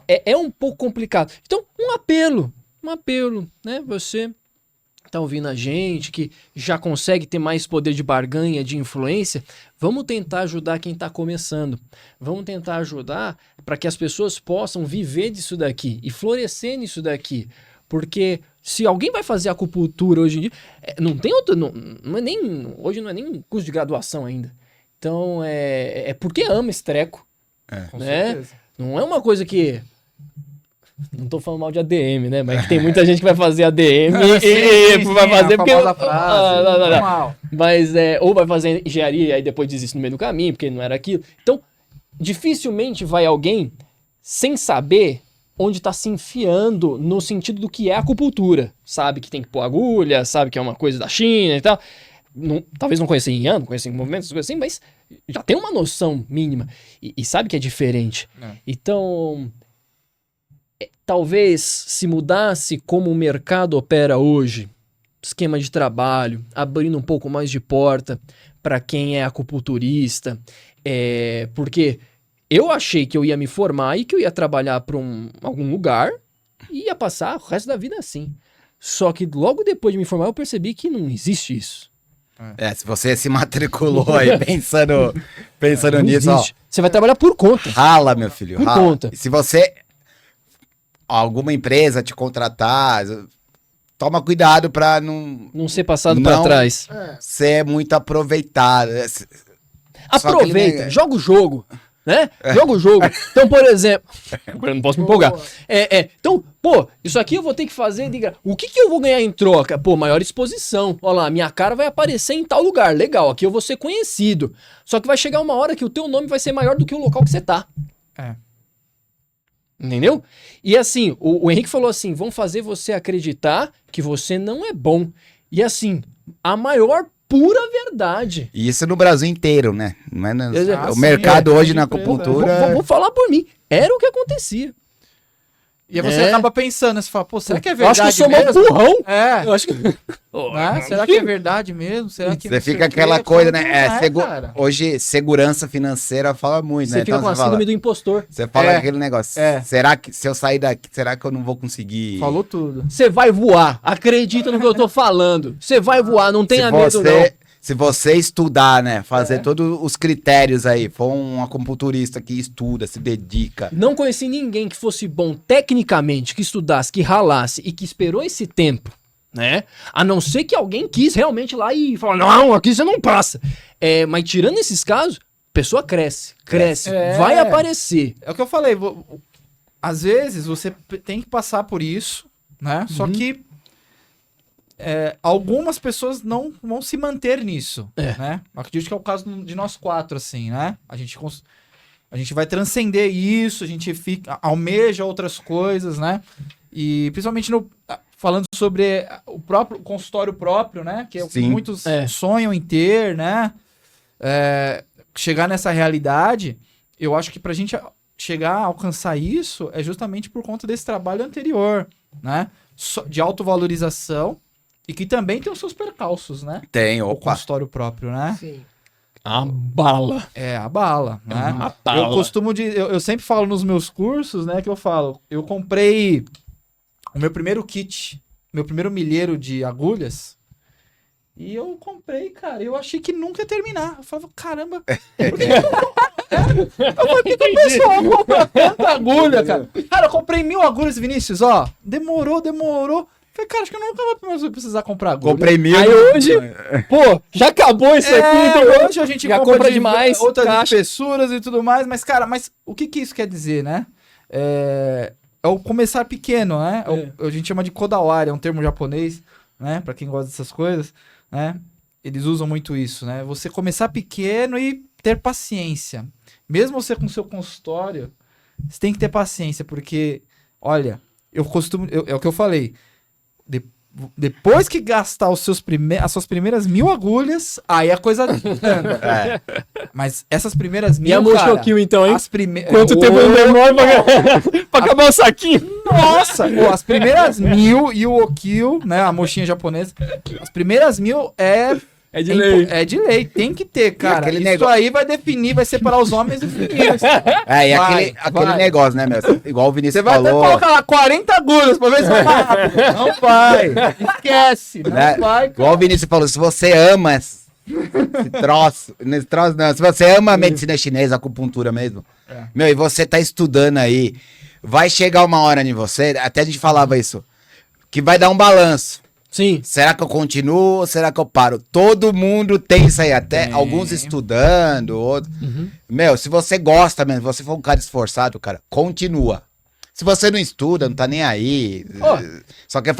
é um pouco complicado. Então, um apelo, né? Você tá ouvindo a gente, que já consegue ter mais poder de barganha, de influência, vamos tentar ajudar quem tá começando. Vamos tentar ajudar para que as pessoas possam viver disso daqui e florescer nisso daqui. Porque se alguém vai fazer acupuntura hoje em dia, não tem outro, não é nem, hoje não é nem curso de graduação ainda. Então, é porque ama esse treco. Com né? certeza. Não é uma coisa que... Não tô falando mal de ADM, né? Mas tem muita gente que vai fazer ADM vai fazer porque... Frase, não. normal. Mas ou vai fazer engenharia e aí depois desiste no meio do caminho, porque não era aquilo. Então, dificilmente vai alguém sem saber onde tá se enfiando no sentido do que é acupuntura. Sabe que tem que pôr agulha, sabe que é uma coisa da China e tal. Talvez não conheça em ano, conheça em movimentos, coisas assim, mas já tem uma noção mínima. E sabe que é diferente. Então... Talvez se mudasse como o mercado opera hoje, esquema de trabalho, abrindo um pouco mais de porta para quem é acupunturista, porque eu achei que eu ia me formar e que eu ia trabalhar para algum lugar e ia passar o resto da vida assim. Só que logo depois de me formar eu percebi que não existe isso. Se você se matriculou aí pensando Não nisso, existe. Você vai trabalhar por conta. rala, meu filho, Por rala. conta. E se você... alguma empresa te contratar, toma cuidado pra não Não ser passado Não. para trás. ser muito aproveitado. Aproveita, aquele- joga o jogo, né? Joga o jogo. Então, por exemplo... Agora eu não posso me empolgar. Então, pô, isso aqui eu vou ter que fazer de graça. O que eu vou ganhar em troca? Pô, maior exposição. Olha lá, minha cara vai aparecer em tal lugar. Legal, aqui eu vou ser conhecido. Só que vai chegar uma hora que o teu nome vai ser maior do que o local que você tá. Entendeu? E assim, o Henrique falou assim, vão fazer você acreditar que você não é bom. E assim, a maior pura verdade. E isso no Brasil inteiro, né? Não é o sim, mercado hoje de na empresa, acupuntura... Vou falar por mim. Era o que acontecia. E aí você acaba pensando, você fala, pô, será que é Eu acho verdade que eu sou mesmo? mal burrão. Eu acho que... Né? Será que é verdade mesmo? Será que Você não sei fica o quê? aquela Eu coisa, falo, né? não cara. Hoje, segurança financeira fala muito, Você né? fica com a você fala, síndrome do impostor. você fala aquele negócio. É. Será que se eu sair daqui, será que eu não vou conseguir? Falou tudo. Você vai voar. Acredita no que eu tô falando. Você vai voar, não tenha medo não. Se você estudar, né? Fazer todos os critérios aí, for um acupunturista que estuda, se dedica. Não conheci ninguém que fosse bom tecnicamente, que estudasse, que ralasse e que esperou esse tempo, né? A não ser que alguém quis realmente ir lá e falar, não, aqui você não passa. Mas tirando esses casos, a pessoa cresce, vai aparecer. É o que eu falei, às vezes você tem que passar por isso, né? Só que algumas pessoas não vão se manter nisso, né? Acredito que é o caso de nós 4, assim, né? A gente vai transcender isso, a gente almeja outras coisas, né? E principalmente falando sobre o próprio consultório próprio, né? Que muitos sonham em ter, né? Chegar nessa realidade, eu acho que pra gente chegar a alcançar isso é justamente por conta desse trabalho anterior, né? De autovalorização e que também tem os seus percalços, né? Tem, O opa. consultório próprio, né? Sim. A bala. A bala, né? Uma bala. Eu costumo eu sempre falo nos meus cursos, né, que eu comprei o meu primeiro kit, meu primeiro milheiro de agulhas, e eu comprei, cara, eu achei que nunca ia terminar. Eu falava, caramba, por que que o pessoal compra tanta agulha, cara? Cara, eu comprei 1000 agulhas, Vinícius, ó, demorou. Falei, cara, acho que eu nunca mais vou precisar comprar agulha. Comprei 1000. Aí hoje, pô, já acabou isso aqui, então Hoje a gente já compra demais, outras caixa. espessuras e tudo mais, mas, cara, o que isso quer dizer, né? É o começar pequeno, né? A gente chama de kodawari, é um termo japonês, né? Pra quem gosta dessas coisas, né? Eles usam muito isso, né? Você começar pequeno e ter paciência. Mesmo você com seu consultório, você tem que ter paciência, porque, olha, é o que eu falei, depois que gastar as suas primeiras 1000 agulhas, aí a coisa anda. Mas essas primeiras 1000, E a Mochokil, então, hein? Quanto tempo Ô, demora pra acabar o saquinho? Nossa! As primeiras 1000 e o Okil, né? A mochinha japonesa. As primeiras 1000 É de lei. É de lei, tem que ter, cara. aquele Isso negócio- aí vai definir, vai separar os homens dos meninos. E Vai. aquele negócio, né, meu? Igual o Vinícius Você vai até falou. colocar lá 40 agulhas pra ver se vai mais rápido. Não vai. Esquece. Não né? vai, Igual o cara. Vinícius falou, se você ama esse troço não, se você ama a medicina chinesa, a acupuntura mesmo, meu, e você tá estudando aí, vai chegar uma hora em você, até a gente falava isso, que vai dar um balanço. Sim. Será que eu continuo ou será que eu paro? Todo mundo tem isso aí, até alguns estudando, outros. Meu, se você gosta mesmo, se você for um cara esforçado, cara, continua. Se você não estuda, não tá nem aí, só quer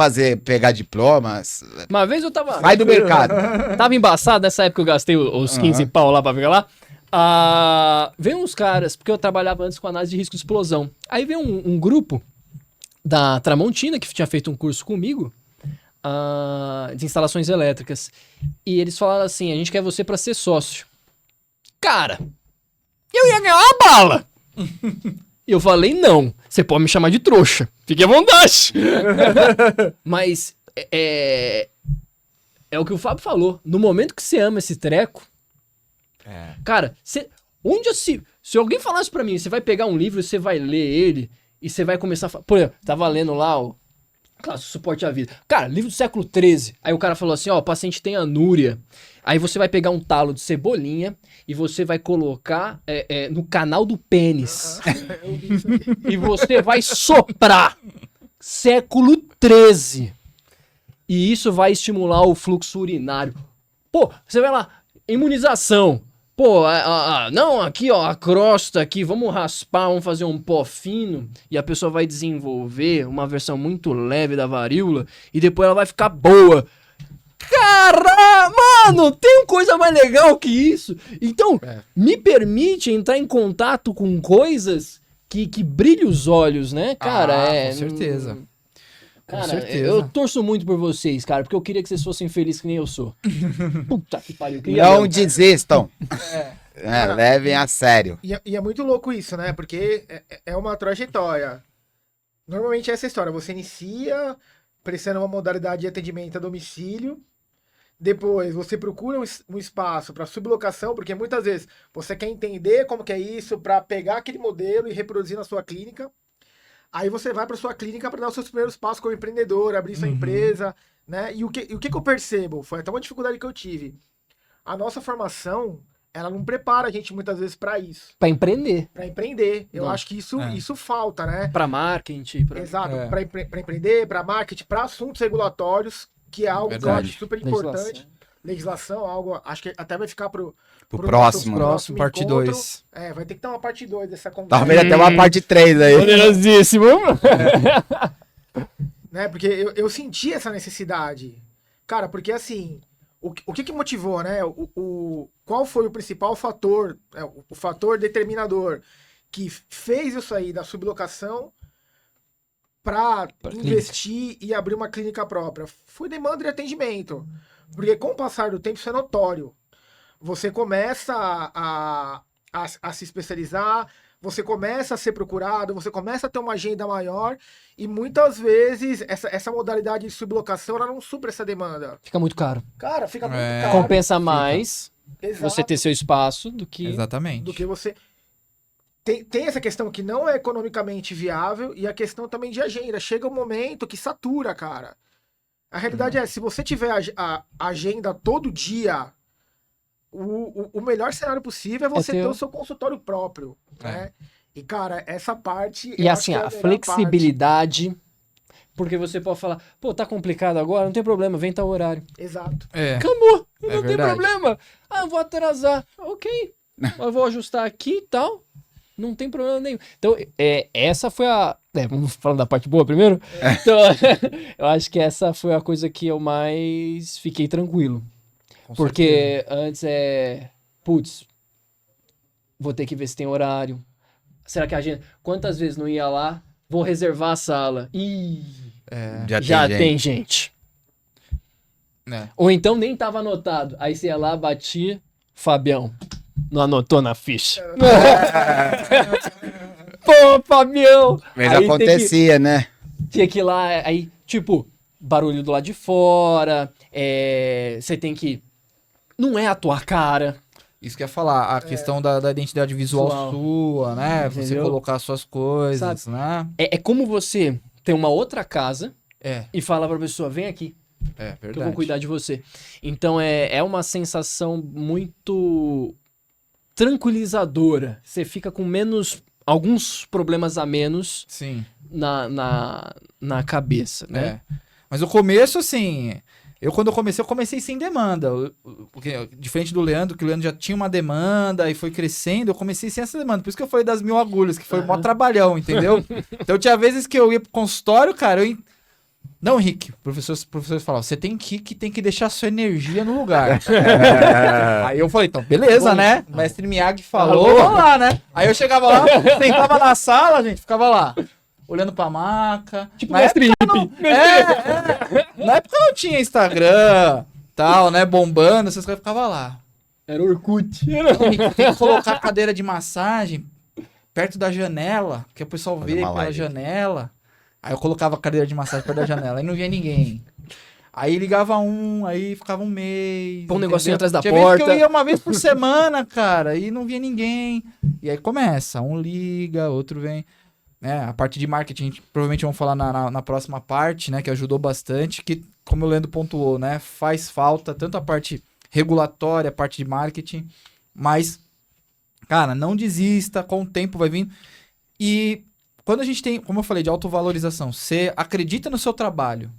pegar diplomas, Uma vez eu tava... vai do mercado. Tava embaçado, nessa época eu gastei os 15 pau lá pra pegar lá. Veio uns caras, porque eu trabalhava antes com análise de risco de explosão. Aí veio um grupo da Tramontina, que tinha feito um curso comigo, de instalações elétricas. E eles falaram assim, a gente quer você pra ser sócio. Cara, eu ia ganhar uma bala! E eu falei, não, você pode me chamar de trouxa. Fique à vontade. Mas é o que o Fábio falou. No momento que você ama esse treco, cara, se alguém falasse pra mim, você vai pegar um livro, você vai ler ele e você vai começar a... Por exemplo, tava lendo lá o Clássico Suporte à Vida. Cara, livro do século XIII. Aí o cara falou assim, ó, o paciente tem anúria. Aí você vai pegar um talo de cebolinha e você vai colocar no canal do pênis. E você vai soprar. Século XIII. E isso vai estimular o fluxo urinário. Pô, você vai lá, imunização. Pô, não, aqui ó, a crosta aqui, vamos raspar, vamos fazer um pó fino. E a pessoa vai desenvolver uma versão muito leve da varíola. E depois ela vai ficar boa. Caramba, mano, tem coisa mais legal que isso. Então, me permite entrar em contato com coisas que brilham os olhos, né, cara? Com certeza. Cara, certeza. eu torço muito por vocês, cara, porque eu queria que vocês fossem felizes que nem eu sou. Puta que pariu. Não desistam. Cara, Levem a sério. E é muito louco isso, né? Porque é uma trajetória. Normalmente é essa história. Você inicia prestando uma modalidade de atendimento a domicílio. Depois você procura um espaço para sublocação, porque muitas vezes você quer entender como que é isso para pegar aquele modelo e reproduzir na sua clínica. Aí você vai para sua clínica para dar os seus primeiros passos como empreendedor, abrir sua empresa, né? E o que eu percebo? Foi até uma dificuldade que eu tive. a nossa formação, ela não prepara a gente muitas vezes para isso, Pra empreender. para empreender. Eu Não. acho que isso falta, né? Pra marketing. Exato, É. para empreender, para marketing, para assuntos regulatórios, que é algo que eu Verdade. acho super importante. Legislação, algo, acho que até vai ficar pro próximo. nosso Próximo, parte encontro. 2. Vai ter que ter uma parte 2 dessa conversa. Talvez até uma parte 3 aí. Poderosíssimo. Né? Porque eu senti essa necessidade. Cara, porque assim, o que motivou, né? Qual foi o principal fator, o fator determinador que fez eu sair da sublocação para investir e abrir uma clínica própria? Foi demanda de atendimento. Porque com o passar do tempo isso é notório. Você começa a se especializar, você começa a ser procurado, você começa a ter uma agenda maior e muitas vezes essa modalidade de sublocação ela não supra essa demanda. Fica muito caro. Cara, fica muito É. caro. Compensa mais Exato, você ter seu espaço do que... Exatamente. do que você... Tem essa questão que não é economicamente viável e a questão também de agenda. Chega um momento que satura, cara. A realidade é, se você tiver a agenda todo dia, o melhor cenário possível é você ter o seu consultório próprio, né? E, cara, essa parte... E eu assim, acho que é a melhor flexibilidade, porque você pode falar, pô, tá complicado agora, não tem problema, vem tal horário. parte. Exato. É. Acabou, É não tem verdade. problema. Ah, eu vou atrasar. Ok, eu vou ajustar aqui e tal. Não tem problema nenhum. Então, essa foi a... vamos falar da parte boa primeiro? Então, eu acho que essa foi a coisa que eu mais fiquei tranquilo. Com Porque antes putz, vou ter que ver se tem horário. Será que a gente... Quantas vezes não ia lá? Vou reservar a sala. Ih, já tem gente. É. Ou então nem tava anotado. Aí você ia lá, batia, Fabião, não anotou na ficha. Pô, Fabião! Mas Aí acontecia, né? Tinha que ir lá, aí, tipo, barulho do lado de fora, você tem que... Não é a tua cara. Isso que eu ia falar, a questão da identidade visual Visual. sua, né? Você Entendeu? colocar suas coisas, né? É como você ter uma outra casa É, e falar pra pessoa, vem aqui, é que eu vou verdade. cuidar de você. Então é uma sensação muito tranquilizadora. Você fica com alguns problemas a menos Sim, na cabeça, né? é. Mas o começo, assim... Quando eu comecei sem demanda. Porque, diferente do Leandro, que o Leandro já tinha uma demanda e foi crescendo, eu comecei sem essa demanda. Por isso que eu falei das 1000 agulhas, que foi mó trabalhão, entendeu? Então tinha vezes que eu ia pro consultório, cara, Não, Henrique, o professor falava, você tem que deixar sua energia no lugar. Aí eu falei, então, beleza, né? O mestre Miyagi falou, vamos lá, né? Aí eu chegava lá, sentava na sala, gente, ficava lá, olhando pra maca. Tipo Na mestre época Na época não tinha Instagram, tal, né? Bombando, essas coisas, ficava lá. Era Orkut. Então, Henrique, tem que colocar a cadeira de massagem perto da janela, que o pessoal Fazer vê uma pela live. janela. Aí eu colocava a cadeira de massagem perto da janela, aí não via ninguém. Aí ligava aí ficava um mês. Põe um negocinho entendeu? atrás da Tinha vezes porta. que eu ia uma vez por semana, cara, e não via ninguém. E aí começa, um liga, outro vem. Né, a parte de marketing, a gente provavelmente vamos falar na próxima parte, né, que ajudou bastante, que, como o Leandro pontuou, né, faz falta tanto a parte regulatória, a parte de marketing, mas, cara, não desista, com o tempo vai vir. E quando a gente tem, como eu falei, de autovalorização, você acredita no seu trabalho,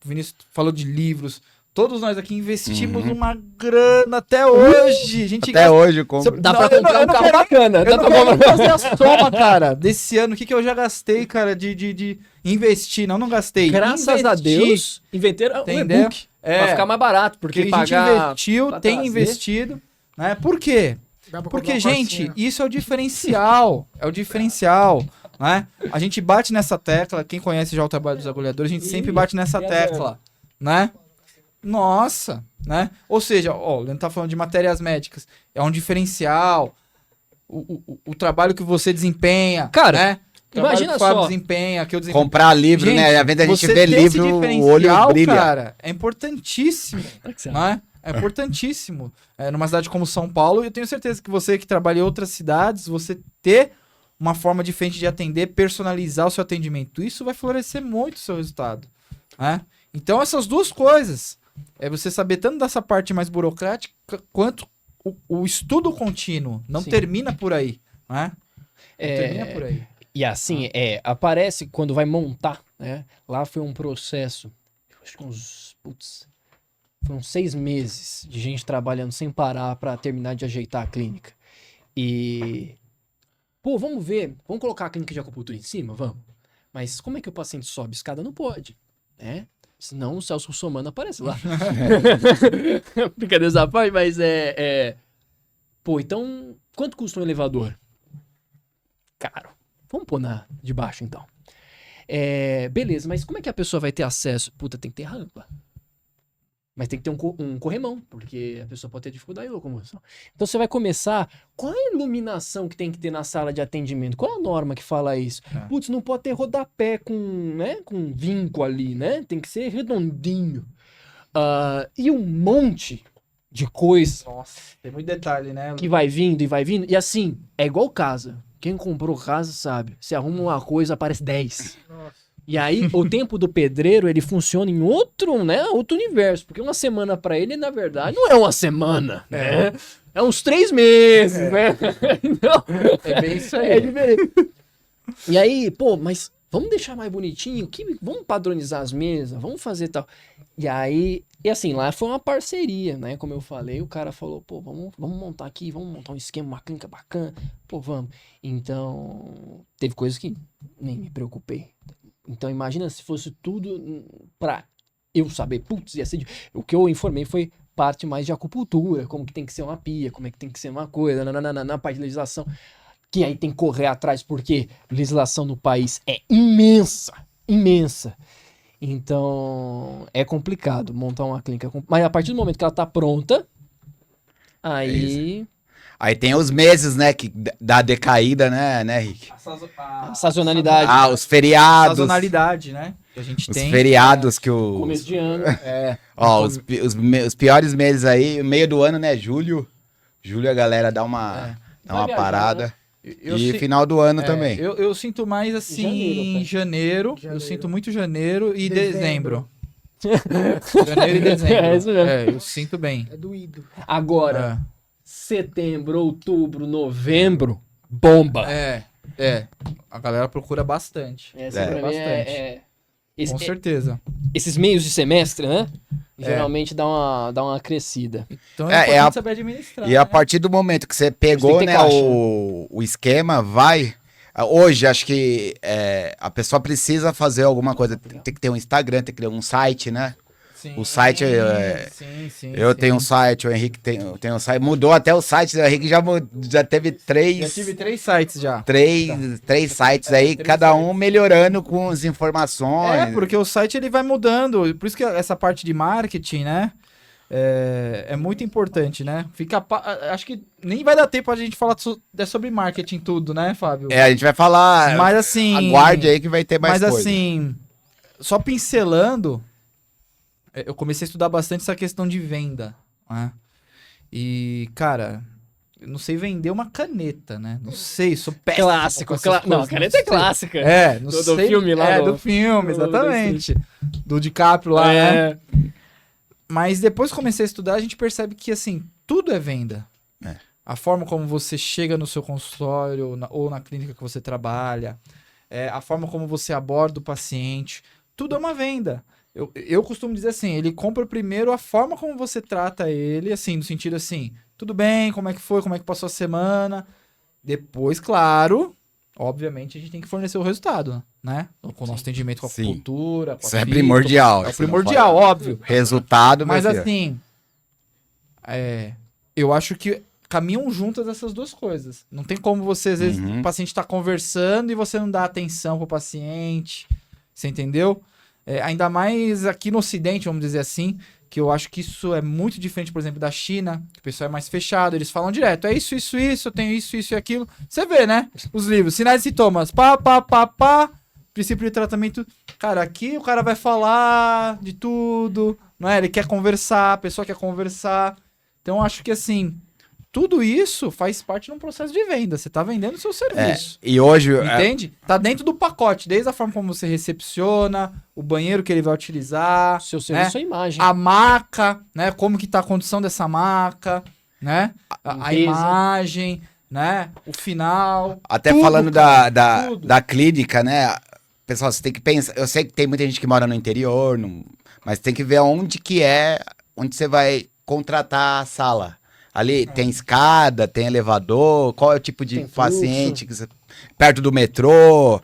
o Vinícius falou de livros, todos nós aqui investimos uma grana até hoje, a gente Até hoje, como... Dá Não, pra eu não- comprar eu um não carro quero- bacana. Eu Dá não pra quero nem comprar... fazer a soma, cara, desse ano, o que eu já gastei, cara, de investir. Não gastei. Graças a Investi. Deus, inventaram um Entendeu? e-book. Pra ficar mais barato, porque Porque a gente pagar... investiu, pra tem trazer. investido, né? Por quê? Dá pra Porque, comprar uma gente, porcinha. isso é o diferencial. É o diferencial, né? A gente bate nessa tecla, quem conhece já o trabalho dos agulhadores, a gente sempre bate nessa tecla, né? Nossa, né? Ou seja, ó, o Leandro tá falando de matérias médicas, é um diferencial. O trabalho que você desempenha, Cara, né? O trabalho imagina que o Fábio só. desempenha, que eu desempenho. Comprar livro, né? Às vezes a gente você vê ter esse livro, o diferencial, olho brilha. cara, é importantíssimo, né? É importantíssimo. Numa cidade como São Paulo, eu tenho certeza que você que trabalha em outras cidades, você ter uma forma diferente de atender, personalizar o seu atendimento, isso vai florescer muito o seu resultado, né? Então essas duas coisas, é você saber tanto dessa parte mais burocrática quanto o estudo contínuo. Não Sim. termina por aí, né? Não termina por aí. E assim, aparece quando vai montar, né? Lá foi um processo, acho que foram 6 meses de gente trabalhando sem parar pra terminar de ajeitar a clínica. E, pô, vamos colocar a clínica de acupuntura em cima, vamos. Mas como é que o paciente sobe escada? Não pode, né? Senão o Celso Russomano aparece lá. Brincadeira à parte, mas Pô, então, quanto custa um elevador? Caro. Vamos pôr de baixo, então. Beleza, mas como é que a pessoa vai ter acesso? Puta, tem que ter rampa. Mas tem que ter um corrimão, porque a pessoa pode ter dificuldade de locomoção. Então você vai começar... Qual é a iluminação que tem que ter na sala de atendimento? Qual é a norma que fala isso? Putz, não pode ter rodapé com vinco ali, né? Tem que ser redondinho. E um monte de coisa Nossa, tem muito detalhe, né? que vai vindo e vai vindo. E assim, é igual casa. Quem comprou casa sabe. Você arruma uma coisa, aparece 10. Nossa. E aí, o tempo do pedreiro, ele funciona em outro universo. Porque uma semana pra ele, na verdade, não é uma semana, né? É uns 3 meses, né? Então, É bem isso aí. é diferente. E aí, pô, mas vamos deixar mais bonitinho? Vamos padronizar as mesas? Vamos fazer tal. E aí, assim, lá foi uma parceria, né? Como eu falei, o cara falou, pô, vamos montar aqui, vamos montar um esquema, uma clínica bacana. Pô, vamos. Então, teve coisas que nem me preocupei. Então, imagina se fosse tudo pra eu saber, putz, ia ser... O que eu informei foi parte mais de acupuntura, como que tem que ser uma pia, como é que tem que ser uma coisa, na parte de legislação, que aí tem que correr atrás, porque legislação no país é imensa, imensa. Então, é complicado montar uma clínica. Mas a partir do momento que ela tá pronta, aí... Aí tem os meses, né, que dá decaída, né, Rick? A sazonalidade. Os feriados. Sazonalidade, né? Que a gente Os tem. feriados que Começo de ano. Ó, os piores meses aí, meio do ano, né, julho. Julho a galera dá uma Vai viajar, parada. Eu E si- final do ano também. Eu sinto mais assim Janeiro, em janeiro. Eu Janeiro. sinto muito janeiro e Dezembro. dezembro. Janeiro e dezembro. É isso mesmo. Eu sinto bem. É doído. Agora, setembro, outubro, novembro, bomba. A galera procura bastante. Essa pra mim bastante. Com certeza. esses meios de semestre, né? Geralmente dá uma crescida. Então É, é é importante a- saber administrar. E a né? partir do momento que você pegou, tem que né, ter caixa, o esquema, vai. Hoje, acho que a pessoa precisa fazer alguma coisa. Tem que ter um Instagram, tem que ter um site, né? Sim, o site sim, Eu sim. tenho um site, o Henrique tem um site. Mudou até o site, o Henrique já teve Já três tive 3 sites já. sites aí, cada um melhorando com as informações. É, porque o site ele vai mudando. Por isso que essa parte de marketing, né? É muito importante, né? Acho que nem vai dar tempo a gente falar sobre marketing tudo, né, Fábio? A gente vai falar. Mas assim. Aguarde aí que vai ter mais Mas coisa. assim, só pincelando, eu comecei a estudar bastante essa questão de venda, né? E, cara, eu não sei vender uma caneta, né? Não sei, sou péssimo. Clássico, com essas Não, a coisas, caneta é sei. clássica. Não Do sei. filme lá, do filme, do- exatamente. Do DiCaprio lá, né? É. Mas depois que comecei a estudar, a gente percebe que, assim, tudo é venda. É. A forma como você chega no seu consultório ou na clínica que você trabalha, a forma como você aborda o paciente, tudo é uma venda. Eu costumo dizer assim, ele compra primeiro a forma como você trata ele, assim, no sentido assim, tudo bem, como é que foi, como é que passou a semana. Depois, claro, obviamente, a gente tem que fornecer o resultado, né? Com o nosso atendimento com a Sim. acupuntura, com a Isso é fito, primordial. É o Você não primordial, pode- óbvio. Resultado, Mas meu filho. assim, eu acho que caminham juntas essas duas coisas. Não tem como você, às vezes, Uhum. o paciente tá conversando e você não dá atenção pro paciente. Você entendeu? Ainda mais aqui no Ocidente, vamos dizer assim, que eu acho que isso é muito diferente, por exemplo, da China, que o pessoal é mais fechado, eles falam direto, é isso, eu tenho isso e aquilo. Você vê, né? Os livros, sinais e sintomas, pá, princípio de tratamento. Cara, aqui o cara vai falar de tudo, não é? Ele quer conversar, a pessoa quer conversar. Então, eu acho que assim, tudo isso faz parte de um processo de venda. Você tá vendendo o seu serviço. E hoje... Entende? Tá dentro do pacote, desde a forma como você recepciona, o banheiro que ele vai utilizar, Seu serviço, sua imagem. a maca, né? Como que tá a condição dessa maca, né? A Limpeza. imagem, né? O final. Até tudo, falando cara, tudo. da clínica, né? Pessoal, você tem que pensar... Eu sei que tem muita gente que mora no interior, mas tem que ver onde você vai contratar a sala. Ali tem escada, tem elevador, qual é o tipo de Tem paciente? Perto do metrô,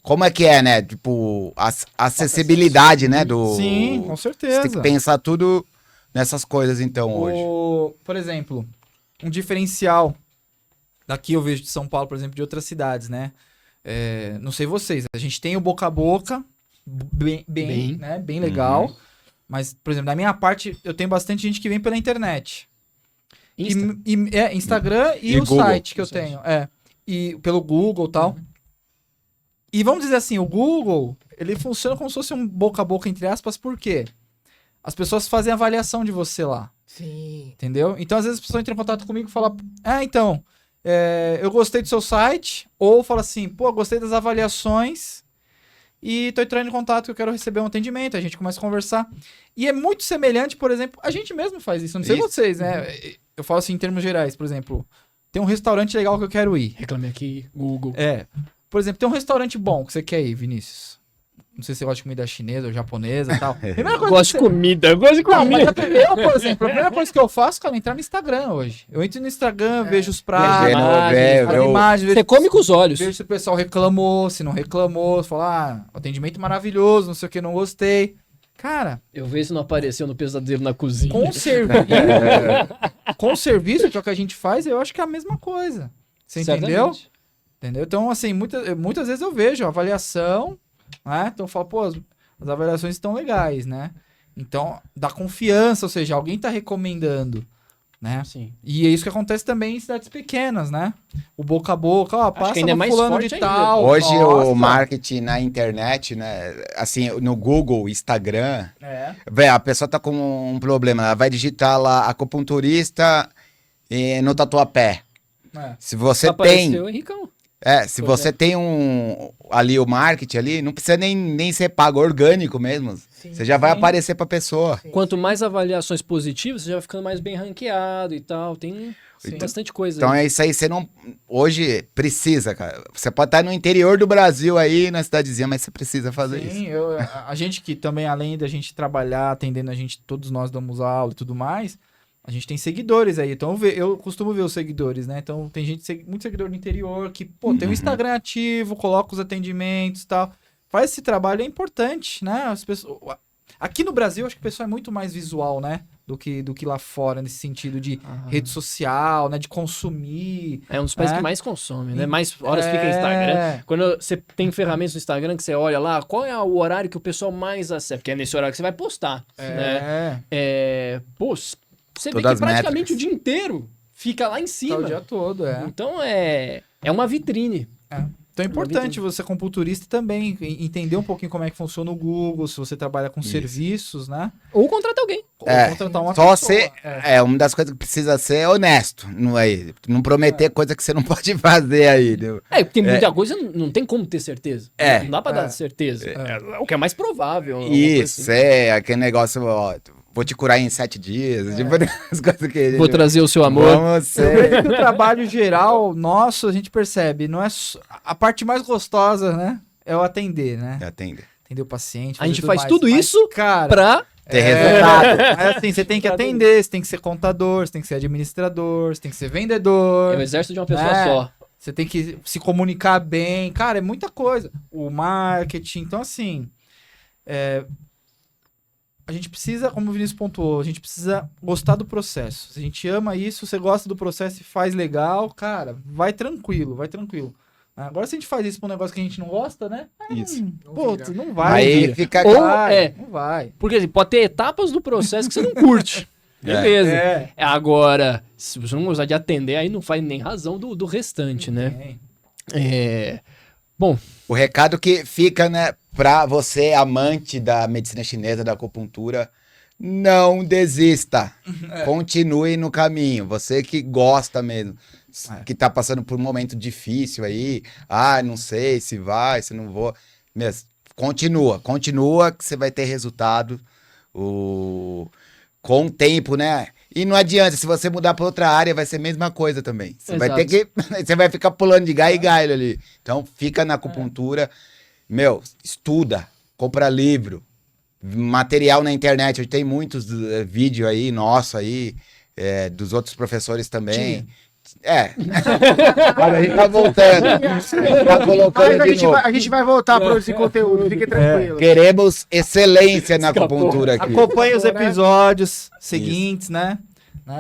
como é que é, né? Tipo, acessibilidade, né? Sim, com Você certeza. tem que pensar tudo nessas coisas, então, hoje. Por exemplo, um diferencial daqui eu vejo de São Paulo, por exemplo, de outras cidades, né? Não sei vocês, a gente tem o boca a boca, Bem. né? Bem legal. Mas, por exemplo, da minha parte, eu tenho bastante gente que vem pela internet. Insta. Instagram e E o Google. site que eu tenho. E pelo Google e tal. E vamos dizer assim, o Google, ele funciona como se fosse um boca a boca, entre aspas, por quê? As pessoas fazem avaliação de você lá. Sim. Entendeu? Então, às vezes, as pessoas entram em contato comigo e falam, eu gostei do seu site, ou fala assim, pô, gostei das avaliações e tô entrando em contato que eu quero receber um atendimento, a gente começa a conversar. E é muito semelhante, por exemplo, a gente mesmo faz isso, não sei Isso. vocês, né? Eu falo assim em termos gerais, por exemplo, tem um restaurante legal que eu quero ir. Reclame aqui, Google. Por exemplo, tem um restaurante bom que você quer ir, Vinícius. Não sei se você gosta de comida chinesa ou japonesa e tal. Primeira Eu coisa gosto de comida, eu gosto de Não, mas comida. por exemplo, a primeira coisa que eu faço, cara, é entrar no Instagram hoje. Eu entro no Instagram, vejo os pratos, Vendo, imagens, as imagens, Você come com os olhos. vejo se o pessoal reclamou, se não reclamou, fala, atendimento maravilhoso, não sei o que, não gostei. Cara, Eu vejo se não apareceu no pesadelo na cozinha. com o serviço, que é o que a gente faz, eu acho que é a mesma coisa. Você entendeu? Certamente. Entendeu? Então, assim, muitas vezes eu vejo a avaliação, né? Então eu falo, pô, as avaliações estão legais, né? Então, dá confiança, ou seja, alguém tá recomendando, né? Sim. E é isso que acontece também em cidades pequenas, né? O boca a boca, ó, passa que ainda é no mais fulano forte de ainda. tal. Hoje nossa. o marketing na internet, né? Assim, no Google, Instagram, a pessoa tá com um problema, ela vai digitar lá acupunturista no Tatuapé. Se você tem, Apareceu, Henricão. se Por você tem ali o marketing ali, não precisa nem ser pago, orgânico mesmo. Sim, Você já vai sim. aparecer pra pessoa. Quanto mais avaliações positivas, você já vai ficando mais bem ranqueado e tal. Tem bastante coisa Então aí. é isso aí, você não... Hoje precisa, cara. Você pode estar no interior do Brasil aí, na cidadezinha, mas você precisa fazer isso. Sim, a gente que também, além da gente trabalhar, atendendo a gente, todos nós damos aula e tudo mais, a gente tem seguidores aí. Então eu costumo ver os seguidores, né? Então tem muito seguidor no interior que, pô, tem um Instagram ativo, coloca os atendimentos e tal. Faz esse trabalho, é importante, né? As pessoas... Aqui no Brasil, acho que o pessoal é muito mais visual, né? Do que lá fora, nesse sentido de rede social, né? De consumir. É um dos países É. que mais consome, né? Mais horas fica no Instagram. Quando você tem ferramentas no Instagram que você olha lá, qual é o horário que o pessoal mais acessa? Porque é nesse horário que você vai postar, né? Pô, você vê Todas que as praticamente métricas. o dia inteiro fica lá em Tá cima. o dia todo, Então é uma vitrine. Então é importante você, compulturista, também entender um pouquinho como é que funciona o Google, se você trabalha com serviços, né? Ou contrata alguém. Ou contratar uma Só pessoa. ser... uma das coisas que precisa ser é honesto. Não prometer coisa que você não pode fazer aí. Entendeu? Tem muita coisa, não tem como ter certeza. É. Não dá pra dar certeza. É o que é mais provável. alguma Isso, coisa assim. aquele negócio, ó, vou te curar em 7 dias. Tipo, as coisas que... Vou trazer o seu amor. Vamos Eu ser... vejo que o trabalho geral nosso, a gente percebe, não é a parte mais gostosa, né? É o atender, né? Atender. Atender o paciente. A gente fazer faz mais. tudo Mas, isso cara, pra... Ter resultado. Mas assim, você tem que atender, você tem que ser contador, você tem que ser administrador, você tem que ser vendedor. É o exército de uma pessoa É. só. Você tem que se comunicar bem. Cara, é muita coisa. O marketing. Então, assim, a gente precisa, como o Vinícius pontuou, a gente precisa gostar do processo. Se a gente ama isso, você gosta do processo e faz legal, cara, vai tranquilo, vai tranquilo. Agora, se a gente faz isso pra um negócio que a gente não gosta, né? Isso. Putz, não vai. Aí vira. fica... Ou- Não vai. Porque assim, pode ter etapas do processo que você não curte. Beleza. Agora, se você não gostar de atender, aí não faz nem razão do restante, né? Bom, O recado que fica, né, pra você, amante da medicina chinesa, da acupuntura, não desista. Continue no caminho. Você que gosta mesmo, que tá passando por um momento difícil aí, não sei se vai, se não vou. Mesmo, continua que você vai ter resultado com o tempo, né? E não adianta, se você mudar para outra área, vai ser a mesma coisa também. Você vai ter que. Você vai ficar pulando de galho e galho ali. Então, fica na acupuntura. Estuda, compra livro, material na internet. Hoje tem muitos vídeos aí, nosso aí, dos outros professores também. Agora a gente tá voltando. Tá colocando de novo. A gente vai voltar a produzir conteúdo, fique tranquilo. Queremos excelência na acupuntura aqui. Acompanhe os episódios seguintes, né?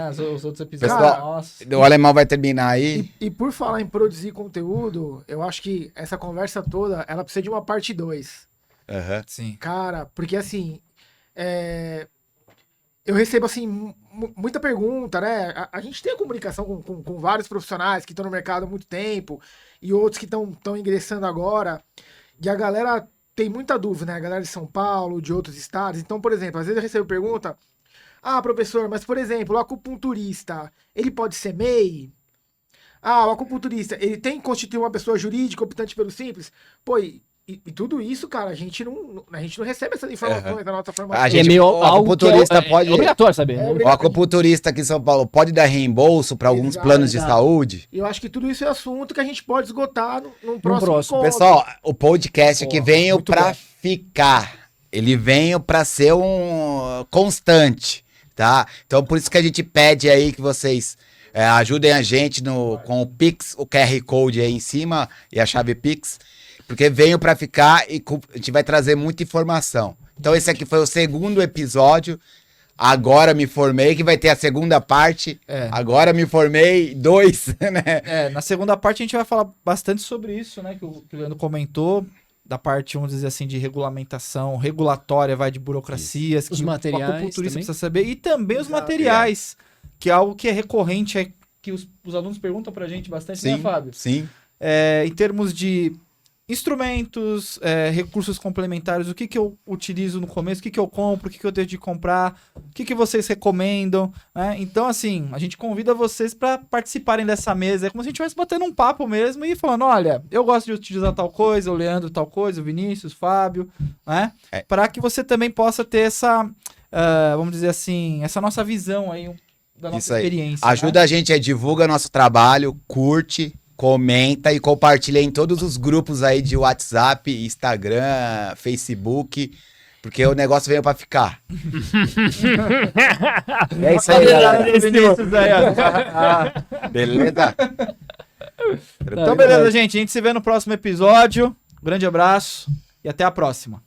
Os outros episódios. Pessoal, o alemão vai terminar aí. E por falar em produzir conteúdo, eu acho que essa conversa toda, ela precisa de uma parte 2. Sim. Cara, porque assim, eu recebo assim muita pergunta, né? A gente tem a comunicação com vários profissionais que estão no mercado há muito tempo e outros que estão ingressando agora. E a galera tem muita dúvida, né? A galera de São Paulo, de outros estados. Então, por exemplo, às vezes eu recebo pergunta: professor, mas por exemplo, o acupunturista, ele pode ser MEI? O acupunturista, ele tem que constituir uma pessoa jurídica optante pelo simples? Pô, e tudo isso, cara, a gente não recebe essas informações da nossa formação. O acupunturista pode... É obrigatório saber. O acupunturista aqui em São Paulo pode dar reembolso para alguns planos de saúde? E eu acho que tudo isso é assunto que a gente pode esgotar num próximo encontro. Pessoal, o podcast que veio para ficar. Ele veio para ser um constante, tá? Então, por isso que a gente pede aí que vocês ajudem a gente com o Pix, o QR Code aí em cima e a chave Pix. Porque veio para ficar e a gente vai trazer muita informação. Então esse aqui foi o segundo episódio. Agora me formei, que vai ter a segunda parte. Agora me formei 2, né? Na segunda parte a gente vai falar bastante sobre isso, né? Que o Leandro comentou. Da parte, vamos dizer assim, de regulamentação, regulatória, de burocracias. Os que materiais o acupunturista também. precisa saber. E também os materiais, que é algo que é recorrente, que os alunos perguntam pra gente bastante, né, Fábio? Sim. Em termos de instrumentos, recursos complementares, o que eu utilizo no começo, o que eu compro, o que eu devo de comprar, o que vocês recomendam, né? Então, assim, a gente convida vocês para participarem dessa mesa, é como se a gente estivesse batendo um papo mesmo e falando, olha, eu gosto de utilizar tal coisa, o Leandro tal coisa, o Vinícius, o Fábio, né? Para que você também possa ter essa, vamos dizer assim, essa nossa visão aí da nossa experiência. Ajuda a gente, divulga nosso trabalho, curte, comenta e compartilha em todos os grupos aí de WhatsApp, Instagram, Facebook, porque o negócio veio pra ficar. É isso aí, galera. Beleza? Então, beleza, gente. A gente se vê no próximo episódio. Grande abraço e até a próxima.